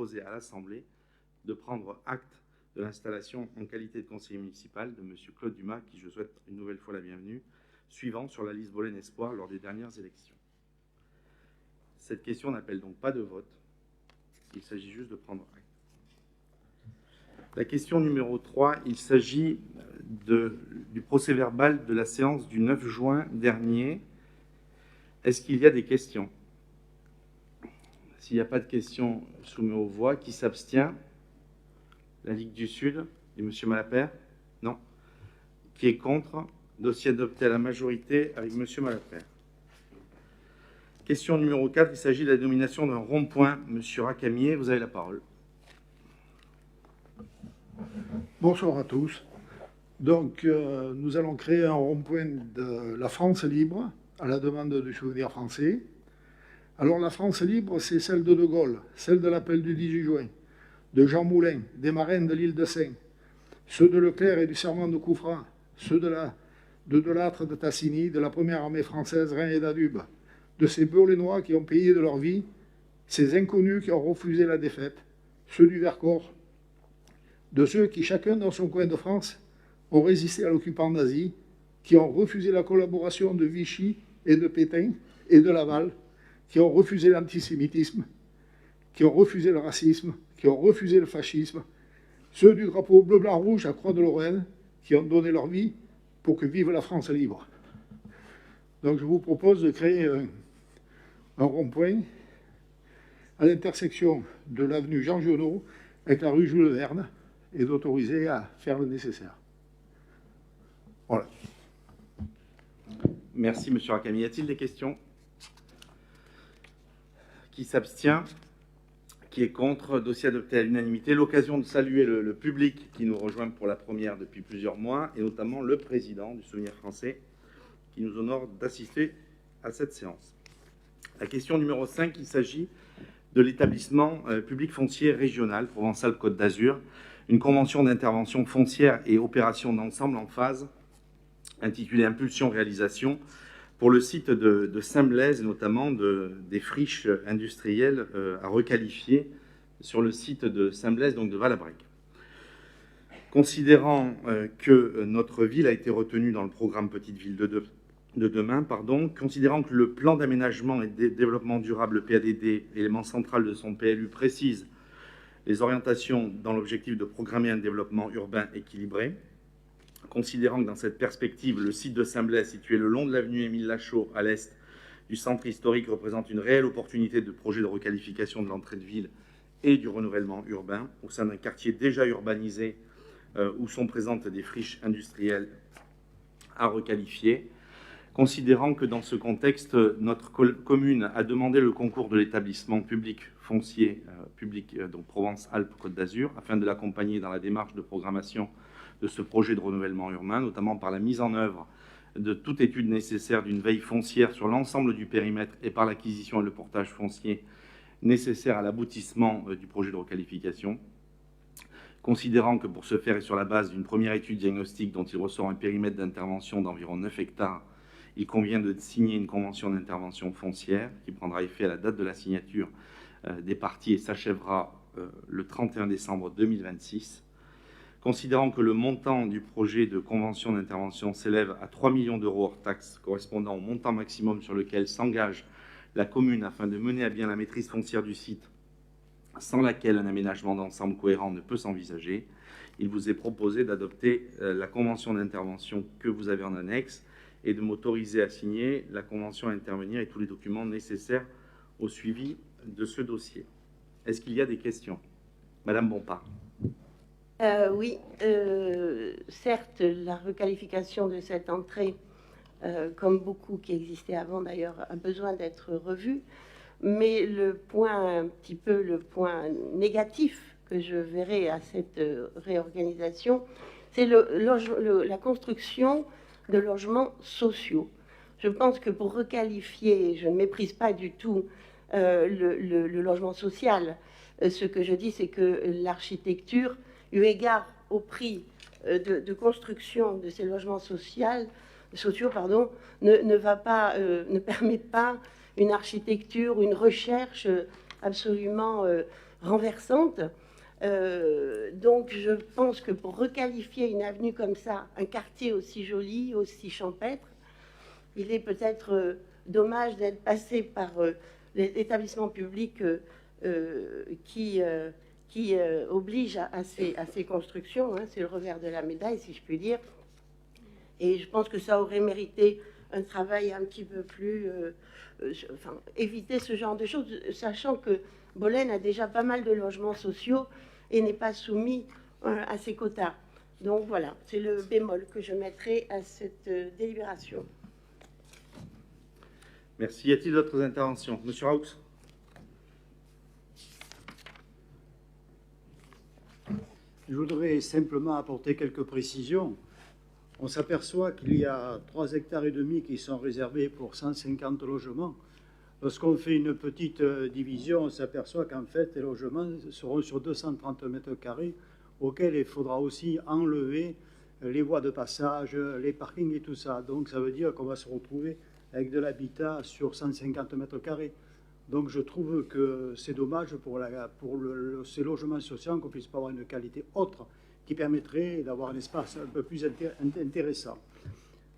proposer à l'Assemblée de prendre acte de l'installation en qualité de conseiller municipal de M. Claude Dumas, qui je souhaite une nouvelle fois la bienvenue, suivant sur la liste Bolène Espoir lors des dernières élections. Cette question n'appelle donc pas de vote. Il s'agit juste de prendre acte. La question numéro 3, il s'agit du procès-verbal de la séance du 9 juin dernier. Est-ce qu'il y a des questions? S'il n'y a pas de questions, je soumets aux voix. Qui s'abstient? La Ligue du Sud et M. Malapert? Non. Qui est contre? Dossier adopté à la majorité avec M. Malapert. Question numéro 4, il s'agit de la nomination d'un rond-point. M. Racamier, vous avez la parole. Bonsoir à tous. Donc, nous allons créer un rond-point de la France libre à la demande du Souvenir français. Alors, la France libre, c'est celle de Gaulle, celle de l'appel du 18 juin, de Jean Moulin, des marins de l'île de Seine, ceux de Leclerc et du serment de Couffran, ceux de Delattre, de Tassigny, de la première armée française, Rhin et Danube, de ces Beaulénois qui ont payé de leur vie, ces inconnus qui ont refusé la défaite, ceux du Vercors, de ceux qui, chacun dans son coin de France, ont résisté à l'occupant nazi, qui ont refusé la collaboration de Vichy et de Pétain et de Laval, qui ont refusé l'antisémitisme, qui ont refusé le racisme, qui ont refusé le fascisme, ceux du drapeau bleu-blanc-rouge à Croix-de-Lorraine, qui ont donné leur vie pour que vive la France libre. Donc je vous propose de créer un rond-point à l'intersection de l'avenue Jean Giono avec la rue Jules Verne et d'autoriser à faire le nécessaire. Voilà. Merci, M. Racamier. Y a-t-il des questions? Qui s'abstient? Qui est contre? Dossier adopté à l'unanimité. L'occasion de saluer le public qui nous rejoint pour la première depuis plusieurs mois, et notamment le président du Souvenir français, qui nous honore d'assister à cette séance. La question numéro 5, il s'agit de l'établissement public foncier régional Provence-Alpes-Côte d'Azur, une convention d'intervention foncière et opération d'ensemble en phase, intitulée Impulsion-réalisation, pour le site de Saint-Blaise, notamment des friches industrielles à requalifier sur le site de Saint-Blaise, donc de Valabrec. Considérant que notre ville a été retenue dans le programme Petite Ville de demain, considérant que le plan d'aménagement et de développement durable, le PADD, élément central de son PLU, précise les orientations dans l'objectif de programmer un développement urbain équilibré, considérant que dans cette perspective, le site de Saint-Blaise, situé le long de l'avenue Émile Lachaud, à l'est du centre historique, représente une réelle opportunité de projet de requalification de l'entrée de ville et du renouvellement urbain, au sein d'un quartier déjà urbanisé où sont présentes des friches industrielles à requalifier, considérant que dans ce contexte, notre commune a demandé le concours de l'établissement public foncier, donc Provence-Alpes-Côte d'Azur, afin de l'accompagner dans la démarche de programmation de ce projet de renouvellement urbain, notamment par la mise en œuvre de toute étude nécessaire d'une veille foncière sur l'ensemble du périmètre et par l'acquisition et le portage foncier nécessaire à l'aboutissement du projet de requalification, considérant que pour ce faire et sur la base d'une première étude diagnostique dont il ressort un périmètre d'intervention d'environ 9 hectares, il convient de signer une convention d'intervention foncière qui prendra effet à la date de la signature des parties et s'achèvera le 31 décembre 2026. Considérant que le montant du projet de convention d'intervention s'élève à 3 millions d'euros hors taxes, correspondant au montant maximum sur lequel s'engage la commune afin de mener à bien la maîtrise foncière du site, sans laquelle un aménagement d'ensemble cohérent ne peut s'envisager, il vous est proposé d'adopter la convention d'intervention que vous avez en annexe et de m'autoriser à signer la convention à intervenir et tous les documents nécessaires au suivi de ce dossier. Est-ce qu'il y a des questions? Madame Bompard. Oui, certes, la requalification de cette entrée, comme beaucoup qui existaient avant d'ailleurs, a besoin d'être revue. Mais le point négatif que je verrai à cette réorganisation, c'est la construction de logements sociaux. Je pense que pour requalifier, je ne méprise pas du tout le logement social. Ce que je dis, c'est que l'architecture, eu égard au prix de construction de ces logements sociaux, ne permet pas une architecture, une recherche absolument renversante. Donc je pense que pour requalifier une avenue comme ça, un quartier aussi joli, aussi champêtre, il est peut-être dommage d'être passé par l'établissement public qui oblige à ces constructions. Hein, c'est le revers de la médaille, si je puis dire. Et je pense que ça aurait mérité un travail un petit peu plus... éviter ce genre de choses, sachant que Bolène a déjà pas mal de logements sociaux et n'est pas soumis à ces quotas. Donc voilà, c'est le bémol que je mettrai à cette délibération. Merci. Y a-t-il d'autres interventions? Monsieur Raoux. Je voudrais simplement apporter quelques précisions. On s'aperçoit qu'il y a 3,5 hectares qui sont réservés pour 150 logements. Lorsqu'on fait une petite division, on s'aperçoit qu'en fait, les logements seront sur 230 mètres carrés, auxquels il faudra aussi enlever les voies de passage, les parkings et tout ça. Donc ça veut dire qu'on va se retrouver avec de l'habitat sur 150 mètres carrés. Donc je trouve que c'est dommage pour ces logements sociaux qu'on ne puisse pas avoir une qualité autre qui permettrait d'avoir un espace un peu plus intéressant.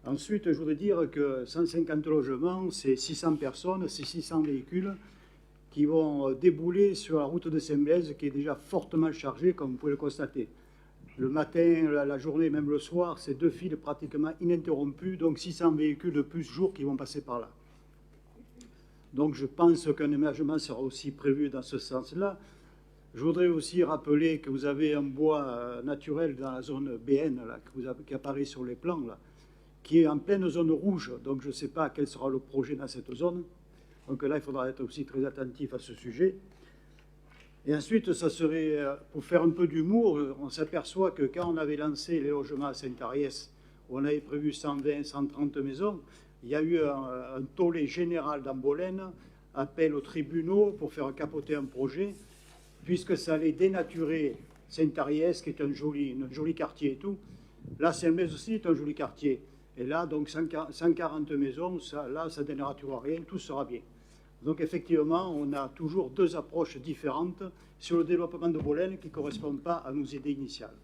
Ensuite, je voudrais dire que 150 logements, c'est 600 personnes, c'est 600 véhicules qui vont débouler sur la route de Saint-Blaise qui est déjà fortement chargée, comme vous pouvez le constater. Le matin, la journée, même le soir, c'est 2 files pratiquement ininterrompues, donc 600 véhicules de plus jour qui vont passer par là. Donc je pense qu'un aménagement sera aussi prévu dans ce sens-là. Je voudrais aussi rappeler que vous avez un bois naturel dans la zone BN là, qui apparaît sur les plans, là, qui est en pleine zone rouge. Donc je ne sais pas quel sera le projet dans cette zone. Donc là, il faudra être aussi très attentif à ce sujet. Et ensuite, ça serait, pour faire un peu d'humour, on s'aperçoit que quand on avait lancé les logements à Saint-Ariès, où on avait prévu 120, 130 maisons, il y a eu un tollé général dans Bolène, appel aux tribunaux pour faire capoter un projet, puisque ça allait dénaturer Saint-Ariès, qui est un joli quartier et tout. Là, Saint-Blaise aussi est un joli quartier. Et là, donc, 140 maisons, ça ne dénaturera rien, tout sera bien. Donc, effectivement, on a toujours 2 approches différentes sur le développement de Bolène qui ne correspondent pas à nos idées initiales.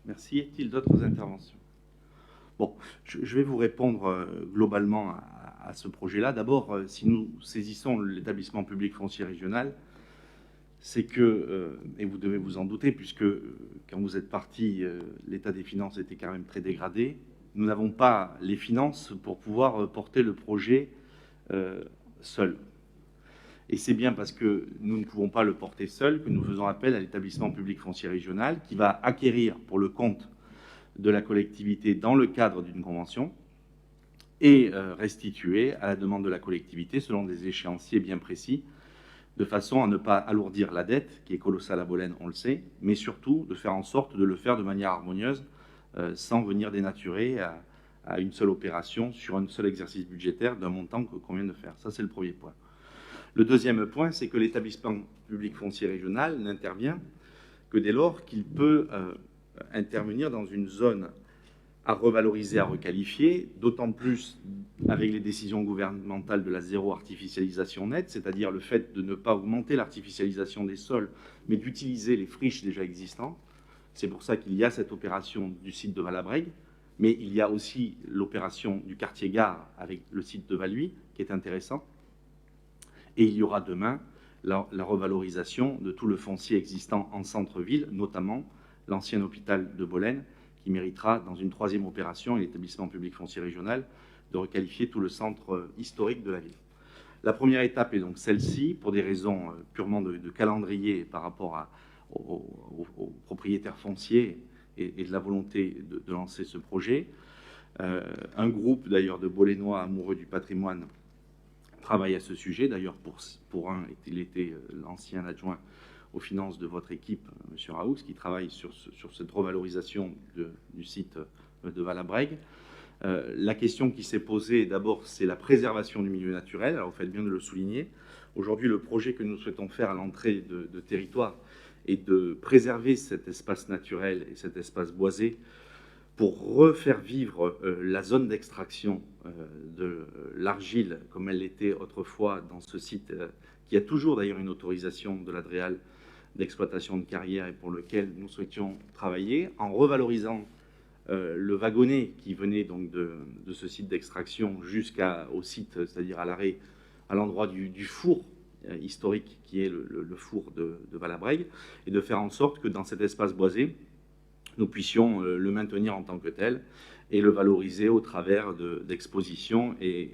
Merci. Y a-t-il d'autres interventions? Bon, je vais vous répondre globalement à ce projet-là. D'abord, si nous saisissons l'établissement public foncier régional, c'est que, et vous devez vous en douter, puisque quand vous êtes parti, l'état des finances était quand même très dégradé. Nous n'avons pas les finances pour pouvoir porter le projet seul. Et c'est bien parce que nous ne pouvons pas le porter seul que nous faisons appel à l'établissement public foncier régional qui va acquérir pour le compte de la collectivité dans le cadre d'une convention et restituer à la demande de la collectivité selon des échéanciers bien précis, de façon à ne pas alourdir la dette, qui est colossale à Bolène, on le sait, mais surtout de faire en sorte de le faire de manière harmonieuse, sans venir dénaturer à une seule opération sur un seul exercice budgétaire d'un montant qu'on vient de faire. Ça, c'est le premier point. Le deuxième point, c'est que l'établissement public foncier régional n'intervient que dès lors qu'il peut intervenir dans une zone à revaloriser, à requalifier, d'autant plus avec les décisions gouvernementales de la zéro artificialisation nette, c'est-à-dire le fait de ne pas augmenter l'artificialisation des sols, mais d'utiliser les friches déjà existantes. C'est pour ça qu'il y a cette opération du site de Valabrègue, mais il y a aussi l'opération du quartier Gare avec le site de Valuy, qui est intéressant. Et il y aura demain la revalorisation de tout le foncier existant en centre-ville, notamment l'ancien hôpital de Bolène, qui méritera, dans une 3e opération, et l'établissement public foncier régional, de requalifier tout le centre historique de la ville. La première étape est donc celle-ci, pour des raisons purement de calendrier par rapport aux propriétaires fonciers et de la volonté de lancer ce projet. Un groupe, d'ailleurs, de Bolénois amoureux du patrimoine travaille à ce sujet. D'ailleurs, pour un, il était l'ancien adjoint aux finances de votre équipe, M. Raoux, qui travaille sur cette revalorisation du site de Valabrègue. La question qui s'est posée, d'abord, c'est la préservation du milieu naturel. Alors, vous faites bien de le souligner. Aujourd'hui, le projet que nous souhaitons faire à l'entrée de territoire est de préserver cet espace naturel et cet espace boisé pour refaire vivre la zone d'extraction de l'argile comme elle l'était autrefois dans ce site qui a toujours d'ailleurs une autorisation de la DREAL d'exploitation de carrière et pour lequel nous souhaitions travailler, en revalorisant le wagonnet qui venait donc de ce site d'extraction jusqu'au site, c'est-à-dire à l'arrêt, à l'endroit du four historique qui est le four de Valabrègue, et de faire en sorte que dans cet espace boisé, nous puissions le maintenir en tant que tel et le valoriser au travers d'expositions, et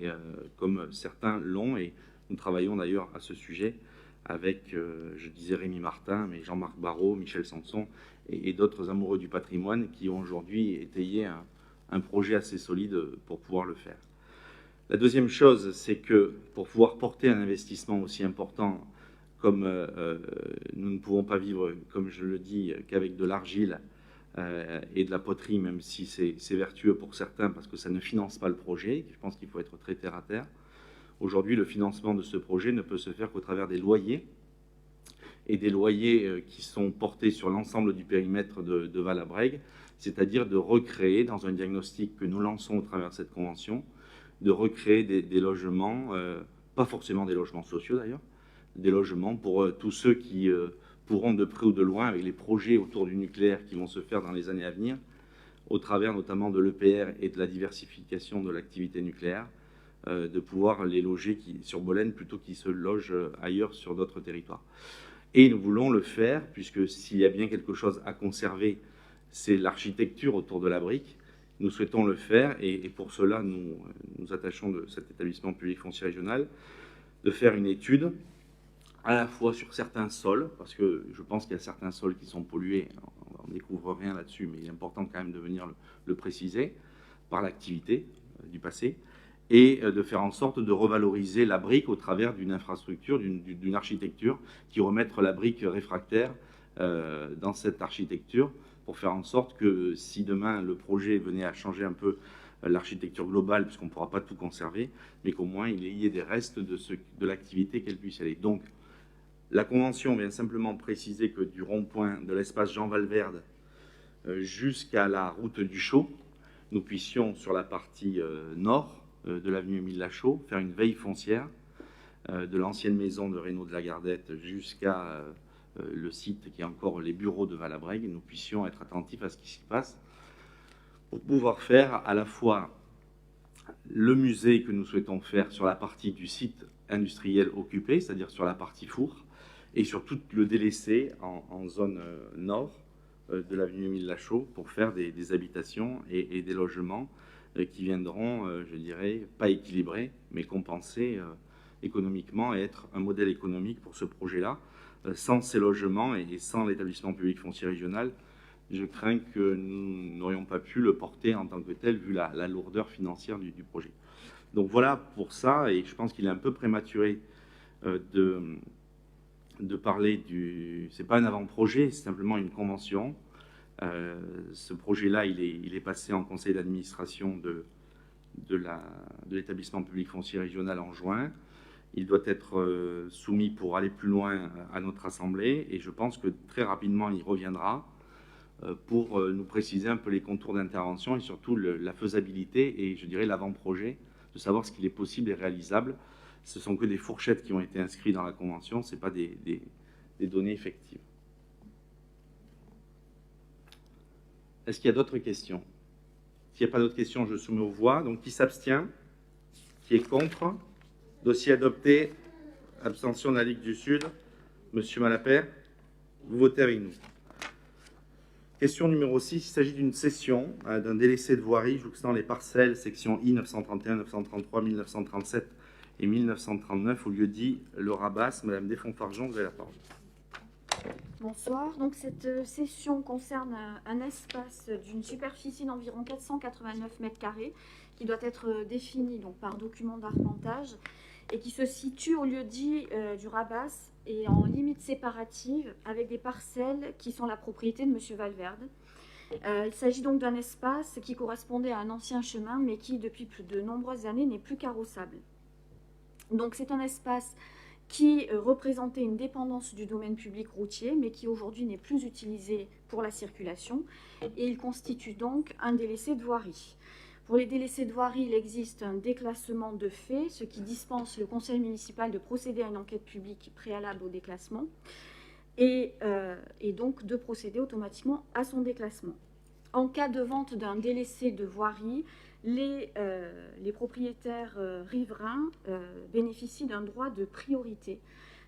comme certains l'ont, et nous travaillons d'ailleurs à ce sujet avec, je disais Rémi Martin, mais Jean-Marc Barrault, Michel Sanson et d'autres amoureux du patrimoine qui ont aujourd'hui étayé un projet assez solide pour pouvoir le faire. La deuxième chose, c'est que pour pouvoir porter un investissement aussi important comme nous ne pouvons pas vivre, comme je le dis, qu'avec de l'argile et de la poterie, même si c'est vertueux pour certains parce que ça ne finance pas le projet. Je pense qu'il faut être très terre à terre. Aujourd'hui, le financement de ce projet ne peut se faire qu'au travers des loyers, et des loyers qui sont portés sur l'ensemble du périmètre de Valabrègue, c'est-à-dire de recréer, dans un diagnostic que nous lançons au travers de cette convention, de recréer des logements, pas forcément des logements sociaux d'ailleurs, des logements pour tous ceux qui pourront de près ou de loin, avec les projets autour du nucléaire qui vont se faire dans les années à venir, au travers notamment de l'EPR et de la diversification de l'activité nucléaire, de pouvoir les loger sur Bolène plutôt qu'ils se logent ailleurs sur d'autres territoires. Et nous voulons le faire, puisque s'il y a bien quelque chose à conserver, c'est l'architecture autour de la brique. Nous souhaitons le faire, et pour cela, nous attachons de cet établissement public foncier régional de faire une étude, à la fois sur certains sols, parce que je pense qu'il y a certains sols qui sont pollués, on ne découvre rien là-dessus, mais il est important quand même de venir le préciser, par l'activité du passé, et de faire en sorte de revaloriser la brique au travers d'une infrastructure, d'une architecture, qui remettre la brique réfractaire dans cette architecture, pour faire en sorte que si demain le projet venait à changer un peu l'architecture globale, puisqu'on ne pourra pas tout conserver, mais qu'au moins il y ait des restes de l'activité qu'elle puisse y aller. Donc la Convention vient simplement préciser que du rond-point de l'espace Jean Valverde jusqu'à la route du Chaux, nous puissions sur la partie nord de l'avenue Émile Lachaud faire une veille foncière de l'ancienne maison de Reynaud de la Gardette jusqu'à le site qui est encore les bureaux de Valabrègue, et nous puissions être attentifs à ce qui s'y passe pour pouvoir faire à la fois le musée que nous souhaitons faire sur la partie du site industriel occupé, c'est-à-dire sur la partie four, et sur tout le délaissé en zone nord de l'avenue Émile Lachaud pour faire des habitations et des logements qui viendront, je dirais, pas équilibrés, mais compensés économiquement et être un modèle économique pour ce projet-là. Sans ces logements et sans l'établissement public foncier régional, je crains que nous n'aurions pas pu le porter en tant que tel, vu la lourdeur financière du projet. Donc voilà pour ça, et je pense qu'il est un peu prématuré de parler du... C'est pas un avant-projet, c'est simplement une convention. Ce projet-là, il est passé en conseil d'administration de l'établissement public foncier régional en juin. Il doit être soumis pour aller plus loin à notre Assemblée, et je pense que très rapidement, il reviendra pour nous préciser un peu les contours d'intervention et surtout la faisabilité et, je dirais, l'avant-projet, de savoir ce qu'il est possible et réalisable. Ce ne sont que des fourchettes qui ont été inscrites dans la Convention, ce n'est pas des données effectives. Est-ce qu'il y a d'autres questions? S'il n'y a pas d'autres questions, je soumets aux voix. Donc, qui s'abstient? Qui est contre? Dossier adopté. Abstention de la Ligue du Sud. Monsieur Malapert, vous votez avec nous. Question numéro 6. Il s'agit d'une cession d'un délaissé de voirie jouxtant les parcelles section I 931, 933, 1937 et 1939 au lieu dit Le Rabas. Madame Desfonds-Fargeon, vous avez la parole. Bonsoir. Donc cette session concerne un espace d'une superficie d'environ 489 mètres carrés qui doit être défini donc, par document d'arpentage et qui se situe au lieu dit du Rabas et en limite séparative avec des parcelles qui sont la propriété de M. Valverde. Il s'agit donc d'un espace qui correspondait à un ancien chemin mais qui depuis plus de nombreuses années n'est plus carrossable. Donc c'est un espace qui représentait une dépendance du domaine public routier, mais qui aujourd'hui n'est plus utilisé pour la circulation, et il constitue donc un délaissé de voirie. Pour les délaissés de voirie, il existe un déclassement de fait, ce qui dispense le conseil municipal de procéder à une enquête publique préalable au déclassement et donc de procéder automatiquement à son déclassement. En cas de vente d'un délaissé de voirie, les propriétaires riverains bénéficient d'un droit de priorité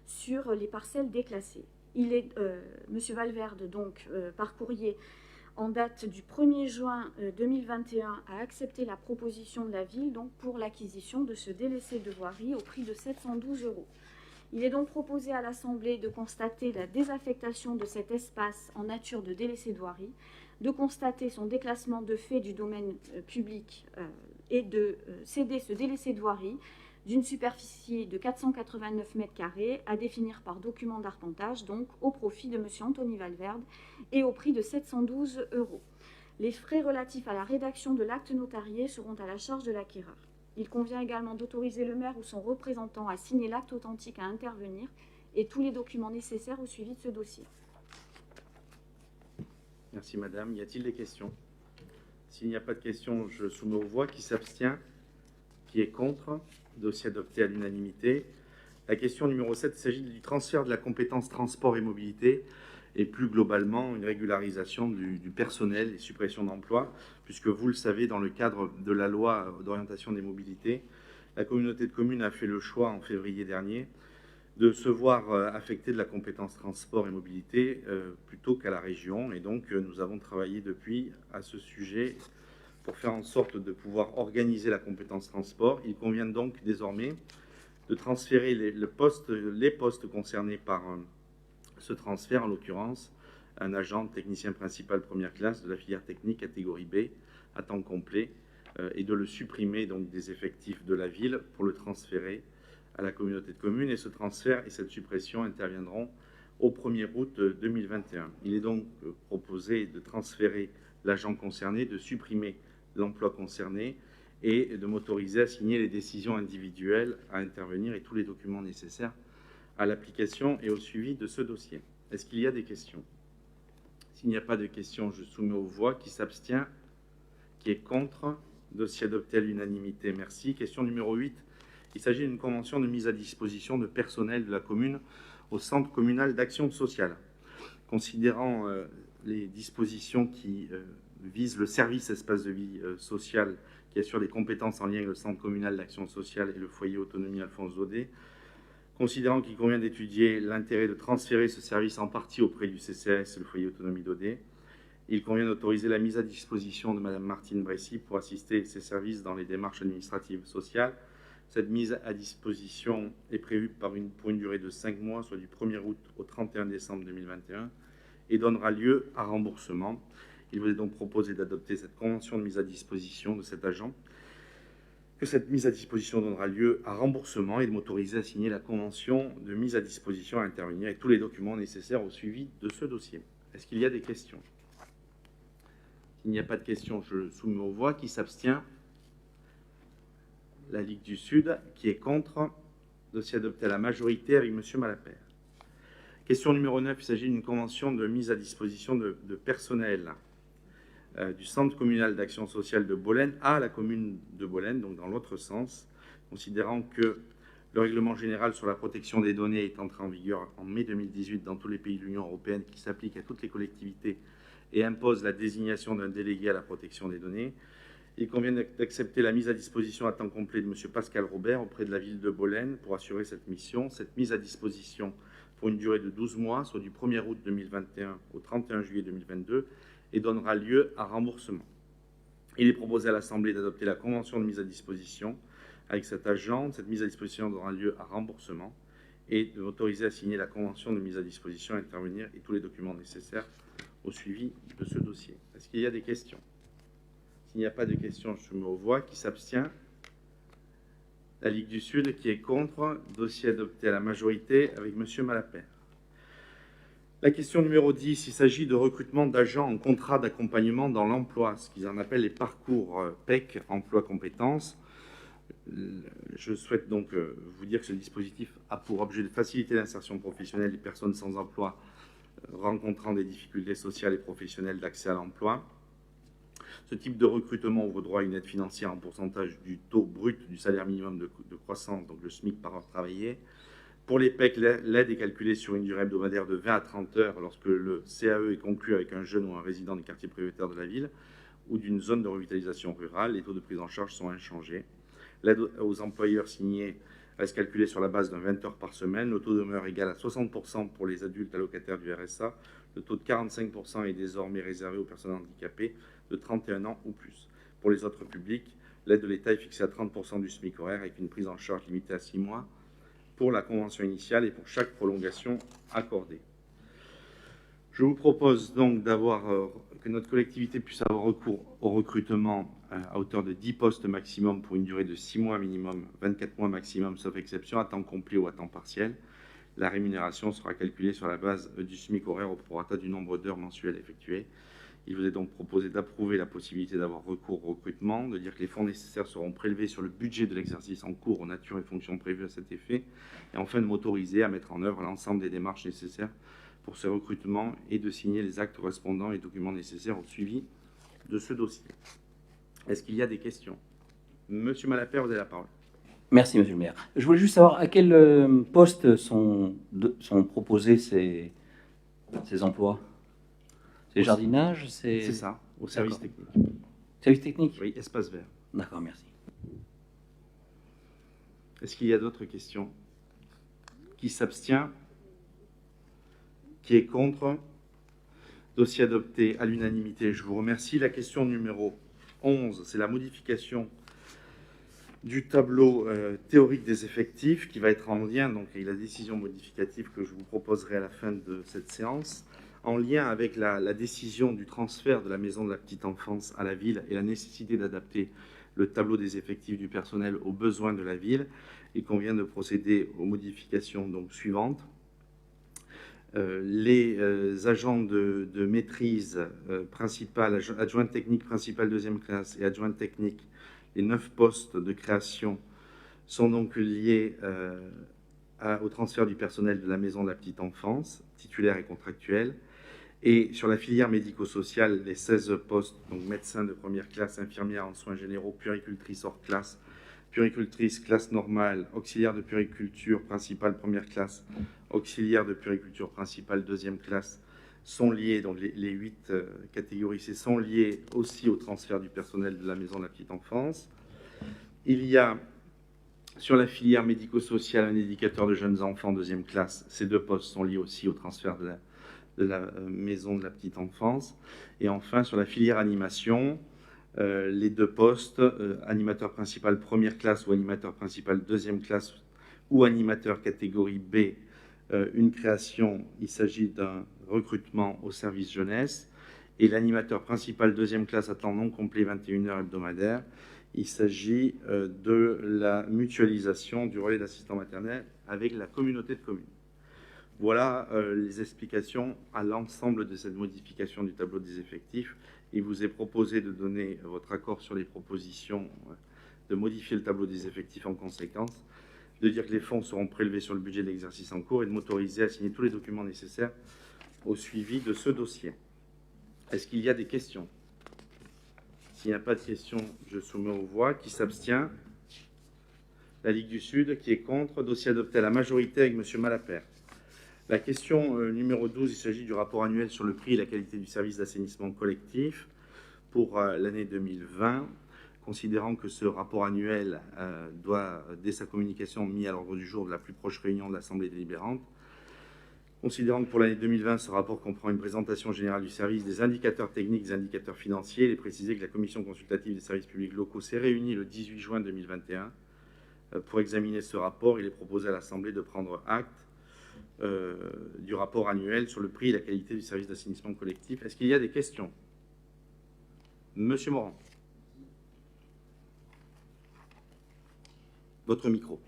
sur les parcelles déclassées. M. Valverde, donc, par courrier, en date du 1er juin 2021, a accepté la proposition de la ville donc, pour l'acquisition de ce délaissé de voirie au prix de 712 €. Il est donc proposé à l'Assemblée de constater la désaffectation de cet espace en nature de délaissé de voirie, de constater son déclassement de fait du domaine public et de céder ce délaissé de voirie d'une superficie de 489 m² à définir par document d'arpentage, donc au profit de M. Anthony Valverde et au prix de 712 €. Les frais relatifs à la rédaction de l'acte notarié seront à la charge de l'acquéreur. Il convient également d'autoriser le maire ou son représentant à signer l'acte authentique à intervenir et tous les documents nécessaires au suivi de ce dossier. Merci madame. Y a-t-il des questions? S'il n'y a pas de questions, je soumets aux voix. Qui s'abstient? Qui est contre? Dossier adopté à l'unanimité. La question numéro 7, il s'agit du transfert de la compétence transport et mobilité et plus globalement une régularisation du personnel et suppression d'emplois, puisque vous le savez, dans le cadre de la loi d'orientation des mobilités, la communauté de communes a fait le choix en février dernier de se voir affecter de la compétence transport et mobilité plutôt qu'à la région. Et donc, nous avons travaillé depuis à ce sujet pour faire en sorte de pouvoir organiser la compétence transport. Il convient donc désormais de transférer les postes concernés par ce transfert, en l'occurrence un agent technicien principal première classe de la filière technique catégorie B à temps complet, et de le supprimer donc des effectifs de la ville pour le transférer à la communauté de communes. Et ce transfert et cette suppression interviendront au 1er août 2021. Il est donc proposé de transférer l'agent concerné, de supprimer l'emploi concerné et de m'autoriser à signer les décisions individuelles à intervenir et tous les documents nécessaires à l'application et au suivi de ce dossier. Est-ce qu'il y a des questions? S'il n'y a pas de questions, je soumets aux voix. Qui s'abstient? Qui est contre? Dossier adopté à l'unanimité. Merci. Question numéro 8. Il s'agit d'une convention de mise à disposition de personnel de la commune au Centre communal d'action sociale. Considérant les dispositions qui visent le service espace de vie sociale qui assure des compétences en lien avec le Centre communal d'action sociale et le foyer autonomie Alphonse Daudet, considérant qu'il convient d'étudier l'intérêt de transférer ce service en partie auprès du CCAS et le foyer autonomie Daudet, il convient d'autoriser la mise à disposition de Mme Martine Bressy pour assister ces services dans les démarches administratives sociales. Cette mise à disposition est prévue pour une durée de 5 mois, soit du 1er août au 31 décembre 2021, et donnera lieu à remboursement. Il vous est donc proposé d'adopter cette convention de mise à disposition de cet agent, que cette mise à disposition donnera lieu à remboursement, et de m'autoriser à signer la convention de mise à disposition à intervenir et tous les documents nécessaires au suivi de ce dossier. Est-ce qu'il y a des questions? S'il n'y a pas de questions, je le soumets aux voix. Qui s'abstient? La Ligue du Sud. Qui est contre? Dossier adopté à la majorité avec M. Malapert. Question numéro 9. Il s'agit d'une convention de mise à disposition de personnel du Centre communal d'action sociale de Bolène à la commune de Bolène, donc dans l'autre sens, considérant que le règlement général sur la protection des données est entré en vigueur en mai 2018 dans tous les pays de l'Union européenne, qui s'applique à toutes les collectivités et impose la désignation d'un délégué à la protection des données. Il convient d'accepter la mise à disposition à temps complet de M. Pascal Robert auprès de la ville de Bolène pour assurer cette mission. Cette mise à disposition pour une durée de 12 mois, soit du 1er août 2021 au 31 juillet 2022, et donnera lieu à remboursement. Il est proposé à l'Assemblée d'adopter la convention de mise à disposition avec cet agent. Cette mise à disposition donnera lieu à remboursement, et de m'autoriser à signer la convention de mise à disposition, à intervenir et tous les documents nécessaires au suivi de ce dossier. Est-ce qu'il y a des questions? S'il n'y a pas de questions, je mets aux voix. Qui s'abstient? La Ligue du Sud. Qui est contre? Dossier adopté à la majorité avec M. Malapert. La question numéro 10, il s'agit de recrutement d'agents en contrat d'accompagnement dans l'emploi, ce qu'ils en appellent les parcours PEC, emploi compétences. Je souhaite donc vous dire que ce dispositif a pour objet de faciliter l'insertion professionnelle des personnes sans emploi rencontrant des difficultés sociales et professionnelles d'accès à l'emploi. Ce type de recrutement ouvre droit à une aide financière en pourcentage du taux brut du salaire minimum de croissance, donc le SMIC par heure travaillée. Pour les PEC, l'aide est calculée sur une durée hebdomadaire de 20 à 30 heures lorsque le CAE est conclu avec un jeune ou un résident des quartiers prioritaires de la ville ou d'une zone de revitalisation rurale. Les taux de prise en charge sont inchangés. L'aide aux employeurs signés reste calculée sur la base d'un 20 heures par semaine. Le taux demeure égal à 60% pour les adultes allocataires du RSA. Le taux de 45% est désormais réservé aux personnes handicapées de 31 ans ou plus. Pour les autres publics, l'aide de l'État est fixée à 30% du SMIC horaire avec une prise en charge limitée à 6 mois pour la convention initiale et pour chaque prolongation accordée. Je vous propose donc que notre collectivité puisse avoir recours au recrutement à hauteur de 10 postes maximum pour une durée de 6 mois minimum, 24 mois maximum, sauf exception, à temps complet ou à temps partiel. La rémunération sera calculée sur la base du SMIC horaire au prorata du nombre d'heures mensuelles effectuées. Il vous est donc proposé d'approuver la possibilité d'avoir recours au recrutement, de dire que les fonds nécessaires seront prélevés sur le budget de l'exercice en cours aux natures et fonctions prévues à cet effet, et enfin de m'autoriser à mettre en œuvre l'ensemble des démarches nécessaires pour ce recrutement et de signer les actes correspondants et documents nécessaires au suivi de ce dossier. Est-ce qu'il y a des questions? Monsieur Malapert, vous avez la parole. Merci, monsieur le maire. Je voulais juste savoir à quel poste sont proposés ces emplois. C'est jardinage, C'est ça, au service technique. Service technique? Oui, espace vert. D'accord, merci. Est-ce qu'il y a d'autres questions? Qui s'abstient? Qui est contre? Dossier adopté à l'unanimité. Je vous remercie. La question numéro 11, c'est la modification du tableau théorique des effectifs qui va être en lien donc, avec la décision modificative que je vous proposerai à la fin de cette séance, en lien avec la décision du transfert de la maison de la petite enfance à la ville et la nécessité d'adapter le tableau des effectifs du personnel aux besoins de la ville. Il convient de procéder aux modifications donc, suivantes. Les agents de maîtrise principale, adjointe technique principale deuxième classe et adjointe technique, les 9 postes de création sont donc liés au transfert du personnel de la maison de la petite enfance, titulaire et contractuel. Et sur la filière médico-sociale, les 16 postes, donc médecins de première classe, infirmières en soins généraux, puéricultrices hors classe, puéricultrice classe normale, auxiliaire de puériculture principale première classe, auxiliaire de puériculture principale deuxième classe, sont liés, donc les 8 catégories C sont liées aussi au transfert du personnel de la maison de la petite enfance. Il y a sur la filière médico-sociale un éducateur de jeunes enfants deuxième classe. Ces 2 postes sont liés aussi au transfert de la maison de la petite enfance. Et enfin, sur la filière animation, les 2 postes, animateur principal première classe ou animateur principal deuxième classe ou animateur catégorie B, une création, il s'agit d'un recrutement au service jeunesse, et l'animateur principal deuxième classe à temps non complet 21 heures hebdomadaires, il s'agit de la mutualisation du relais d'assistant maternel avec la communauté de communes. Voilà les explications à l'ensemble de cette modification du tableau des effectifs. Il vous est proposé de donner votre accord sur les propositions de modifier le tableau des effectifs en conséquence, de dire que les fonds seront prélevés sur le budget de l'exercice en cours et de m'autoriser à signer tous les documents nécessaires au suivi de ce dossier. Est-ce qu'il y a des questions? S'il n'y a pas de questions, je soumets aux voix. Qui s'abstient? La Ligue du Sud. Qui est contre? Dossier adopté à la majorité avec M. Malapert. La question numéro 12, il s'agit du rapport annuel sur le prix et la qualité du service d'assainissement collectif pour l'année 2020. Considérant que ce rapport annuel doit, dès sa communication, mis à l'ordre du jour de la plus proche réunion de l'Assemblée délibérante, considérant que pour l'année 2020, ce rapport comprend une présentation générale du service, des indicateurs techniques, des indicateurs financiers, il est précisé que la Commission consultative des services publics locaux s'est réunie le 18 juin 2021 pour examiner ce rapport. Il est proposé à l'Assemblée de prendre acte du rapport annuel sur le prix et la qualité du service d'assainissement collectif. Est-ce qu'il y a des questions? Monsieur Morand. Votre micro.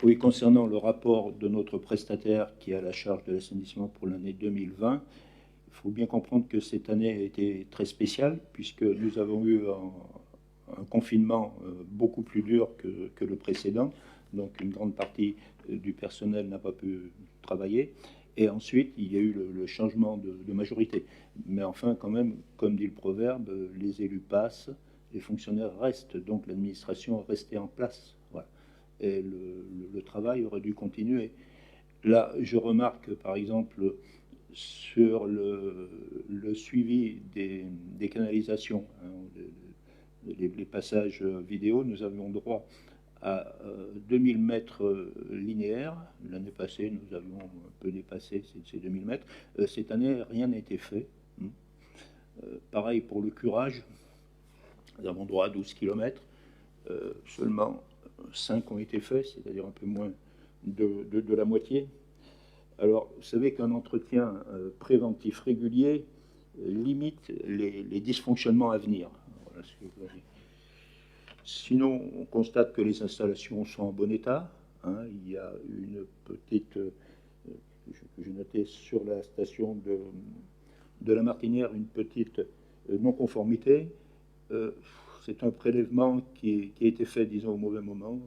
Oui, concernant le rapport de notre prestataire qui est à la charge de l'assainissement pour l'année 2020, il faut bien comprendre que cette année a été très spéciale puisque nous avons eu un confinement beaucoup plus dur que le précédent. Donc une grande partie du personnel n'a pas pu travailler. Et ensuite, il y a eu le changement de majorité. Mais enfin, quand même, comme dit le proverbe, les élus passent, les fonctionnaires restent. Donc l'administration est restée en place. Voilà. Et le travail aurait dû continuer. Là, je remarque, par exemple, sur le suivi des canalisations, hein, les passages vidéo, nous avions droit à 2000 mètres linéaires. L'année passée, nous avions un peu dépassé ces 2000 mètres. Cette année, rien n'a été fait. Pareil pour le curage. Nous avons droit à 12 km. Seulement 5 ont été faits, c'est-à-dire un peu moins de la moitié. Alors, vous savez qu'un entretien préventif régulier limite les dysfonctionnements à venir. Voilà ce que je veux dire. Sinon, on constate que les installations sont en bon état. Hein. Il y a une petite, que j'ai noté sur la station de la Martinière, une petite non-conformité. C'est un prélèvement qui a été fait, disons, au mauvais moment,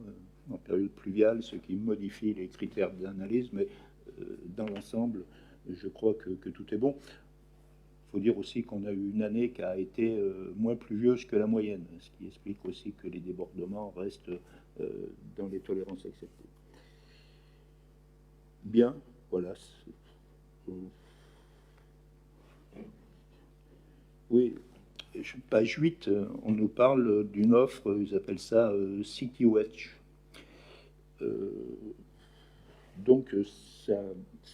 en période pluviale, ce qui modifie les critères d'analyse, mais dans l'ensemble, je crois que tout est bon. Il faut dire aussi qu'on a eu une année qui a été moins pluvieuse que la moyenne, ce qui explique aussi que les débordements restent dans les tolérances acceptées. Bien, voilà. Oui, page 8, on nous parle d'une offre, ils appellent ça City Watch. Donc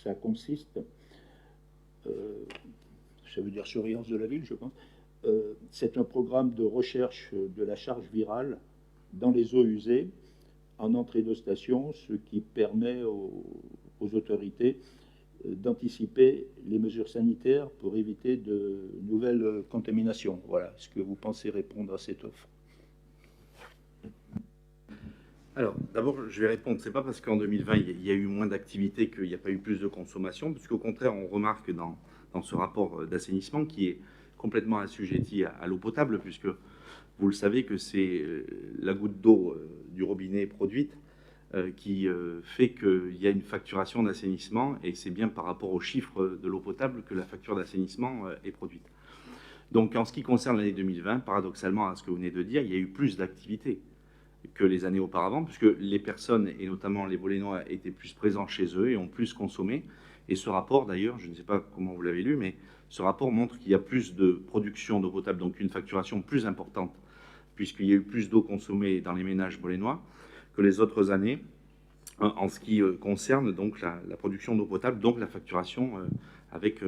ça consiste, ça veut dire surveillance de la ville, je pense. C'est un programme de recherche de la charge virale dans les eaux usées en entrée de station, ce qui permet aux autorités d'anticiper les mesures sanitaires pour éviter de nouvelles contaminations. Voilà. Est-ce que vous pensez répondre à cette offre? Alors, d'abord, je vais répondre. C'est pas parce qu'en 2020, il y a eu moins d'activité qu'il n'y a pas eu plus de consommation, puisqu'au contraire, on remarque dans ce rapport d'assainissement qui est complètement assujetti à l'eau potable, puisque vous le savez que c'est la goutte d'eau du robinet produite qui fait qu'il y a une facturation d'assainissement, et c'est bien par rapport aux chiffres de l'eau potable que la facture d'assainissement est produite. Donc, en ce qui concerne l'année 2020, paradoxalement à ce que vous venez de dire, il y a eu plus d'activité que les années auparavant, puisque les personnes, et notamment les Bolénois, étaient plus présents chez eux et ont plus consommé. Et ce rapport, d'ailleurs, je ne sais pas comment vous l'avez lu, mais ce rapport montre qu'il y a plus de production d'eau potable, donc une facturation plus importante, puisqu'il y a eu plus d'eau consommée dans les ménages bolénois que les autres années, en ce qui concerne donc la production d'eau potable, donc la facturation avec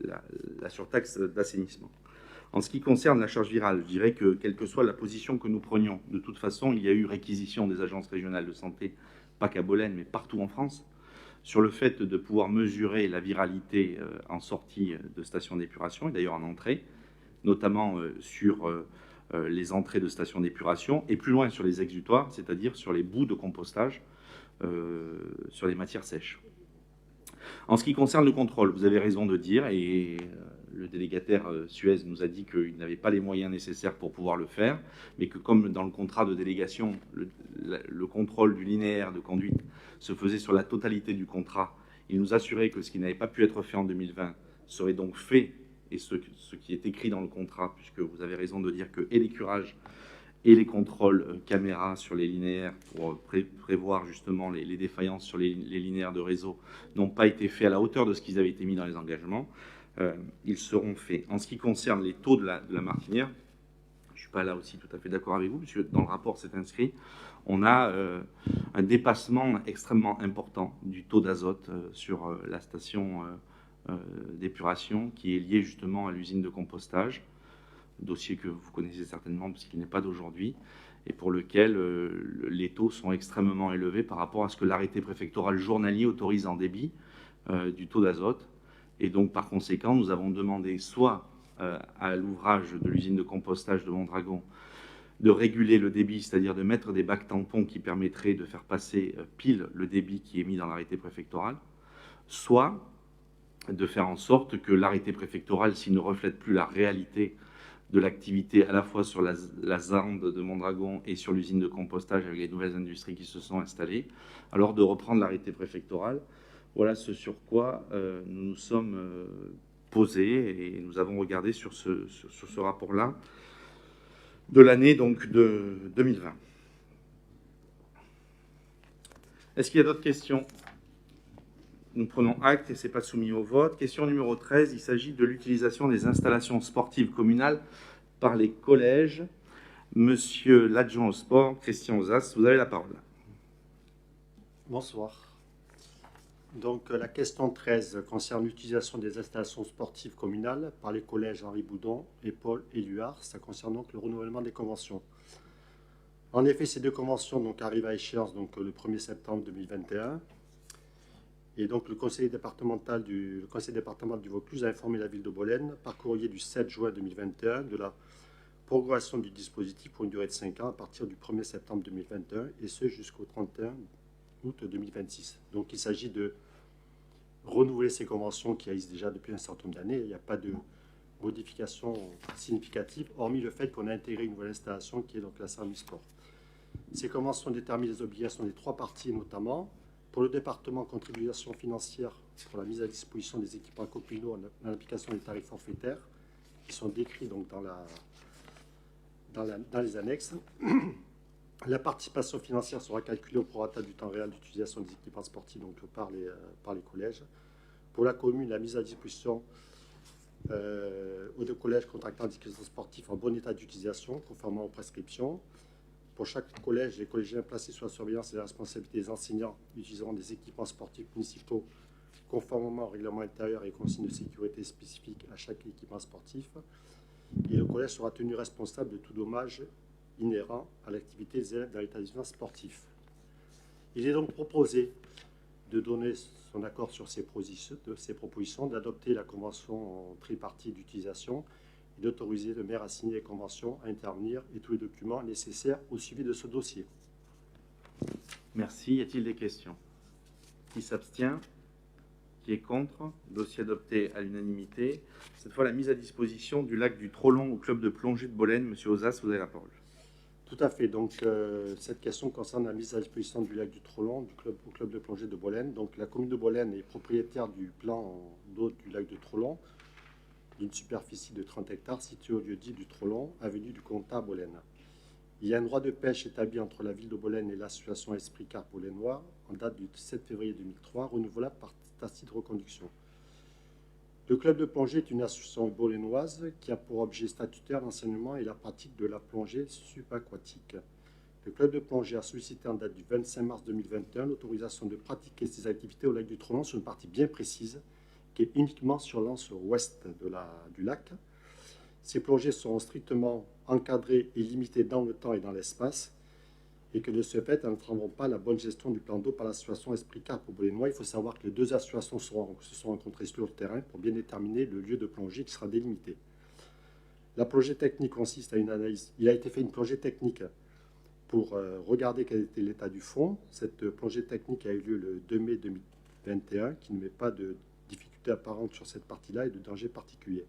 la surtaxe d'assainissement. En ce qui concerne la charge virale, je dirais que, quelle que soit la position que nous prenions, de toute façon, il y a eu réquisition des agences régionales de santé, pas qu'à Bolène, mais partout en France, sur le fait de pouvoir mesurer la viralité en sortie de stations d'épuration, et d'ailleurs en entrée, notamment sur les entrées de stations d'épuration, et plus loin sur les exutoires, c'est-à-dire sur les boues de compostage, sur les matières sèches. En ce qui concerne le contrôle, vous avez raison de dire, et le délégataire Suez nous a dit qu'il n'avait pas les moyens nécessaires pour pouvoir le faire, mais que comme dans le contrat de délégation, le contrôle du linéaire de conduite se faisait sur la totalité du contrat, il nous assurait que ce qui n'avait pas pu être fait en 2020 serait donc fait, et ce qui est écrit dans le contrat, puisque vous avez raison de dire que et les curages et les contrôles caméra sur les linéaires pour prévoir justement les défaillances sur les linéaires de réseau n'ont pas été faits à la hauteur de ce qu'ils avaient été mis dans les engagements. Ils seront faits. En ce qui concerne les taux de la Martinière, je ne suis pas là aussi tout à fait d'accord avec vous, puisque dans le rapport c'est inscrit, on a un dépassement extrêmement important du taux d'azote sur la station d'épuration qui est lié justement à l'usine de compostage, dossier que vous connaissez certainement parce qu'il n'est pas d'aujourd'hui, et pour lequel les taux sont extrêmement élevés par rapport à ce que l'arrêté préfectoral journalier autorise en débit du taux d'azote. Et donc, par conséquent, nous avons demandé soit à l'ouvrage de l'usine de compostage de Mondragon de réguler le débit, c'est-à-dire de mettre des bacs tampons qui permettraient de faire passer pile le débit qui est mis dans l'arrêté préfectoral, soit de faire en sorte que l'arrêté préfectoral, s'il ne reflète plus la réalité de l'activité à la fois sur la ZAND de Mondragon et sur l'usine de compostage avec les nouvelles industries qui se sont installées, alors de reprendre l'arrêté préfectoral. Voilà ce sur quoi nous nous sommes posés et nous avons regardé sur ce rapport-là de l'année donc de 2020. Est-ce qu'il y a d'autres questions? Nous prenons acte et ce n'est pas soumis au vote. Question numéro 13, il s'agit de l'utilisation des installations sportives communales par les collèges. Monsieur l'adjoint au sport, Christian Ozas, vous avez la parole. Bonsoir. Donc la question 13 concerne l'utilisation des installations sportives communales par les collèges Henri Boudon, Paul et Luard. Ça concerne donc le renouvellement des conventions. En effet, ces deux conventions donc, arrivent à échéance donc, le 1er septembre 2021. Et donc le conseil départemental du Vaucluse a informé la ville de Bolène par courrier du 7 juin 2021 de la prorogation du dispositif pour une durée de 5 ans à partir du 1er septembre 2021 et ce jusqu'au 31 août 2026. Donc il s'agit de renouveler ces conventions qui existent déjà depuis un certain nombre d'années. Il n'y a pas de modification significative, hormis le fait qu'on a intégré une nouvelle installation qui est donc la salle sport. Ces conventions déterminent les obligations des 3 parties notamment. Pour le département, contribution financière pour la mise à disposition des équipements communaux en application des tarifs forfaitaires qui sont décrits donc dans les annexes. La participation financière sera calculée au prorata du temps réel d'utilisation des équipements sportifs donc, par les collèges. Pour la commune, la mise à disposition aux 2 collèges contractant des équipements sportifs en bon état d'utilisation, conformément aux prescriptions. Pour chaque collège, les collégiens placés sous la surveillance et la responsabilité des enseignants utiliseront des équipements sportifs municipaux conformément au règlement intérieur et aux consignes de sécurité spécifiques à chaque équipement sportif. Et le collège sera tenu responsable de tout dommage inhérent à l'activité des élèves dans l'établissement sportif. Il est donc proposé de donner son accord sur ces propositions, d'adopter la convention en tripartite d'utilisation et d'autoriser le maire à signer les conventions, à intervenir et tous les documents nécessaires au suivi de ce dossier. Merci. Y a-t-il des questions? Qui s'abstient? Qui est contre? Dossier adopté à l'unanimité. Cette fois, la mise à disposition du lac du Trollon au club de plongée de Bolène. Monsieur Ozas, vous avez la parole. Tout à fait. Donc, cette question concerne la mise à disposition du lac du Trollon au club de plongée de Bolène. Donc, la commune de Bolène est propriétaire du plan d'eau du lac du Trollon, d'une superficie de 30 hectares située au lieu-dit du Trollon, avenue du Comtat à Bolène. Il y a un droit de pêche établi entre la ville de Bolène et l'association Esprit Carpe Bolénois en date du 7 février 2003, renouvelable par tacite reconduction. Le club de plongée est une association bolénoise qui a pour objet statutaire l'enseignement et la pratique de la plongée subaquatique. Le club de plongée a sollicité en date du 25 mars 2021 l'autorisation de pratiquer ces activités au lac du Trollon sur une partie bien précise qui est uniquement sur l'anse ouest du lac. Ces plongées seront strictement encadrées et limitées dans le temps et dans l'espace, et que de ce fait, elles n'entraveront pas la bonne gestion du plan d'eau par l'association Esprit Carpe au Bolénois. Il faut savoir que les 2 associations se sont rencontrées sur le terrain pour bien déterminer le lieu de plongée qui sera délimité. La plongée technique consiste à une analyse. Il a été fait une plongée technique pour regarder quel était l'état du fond. Cette plongée technique a eu lieu le 2 mai 2021, qui ne met pas de difficultés apparentes sur cette partie-là et de danger particulier.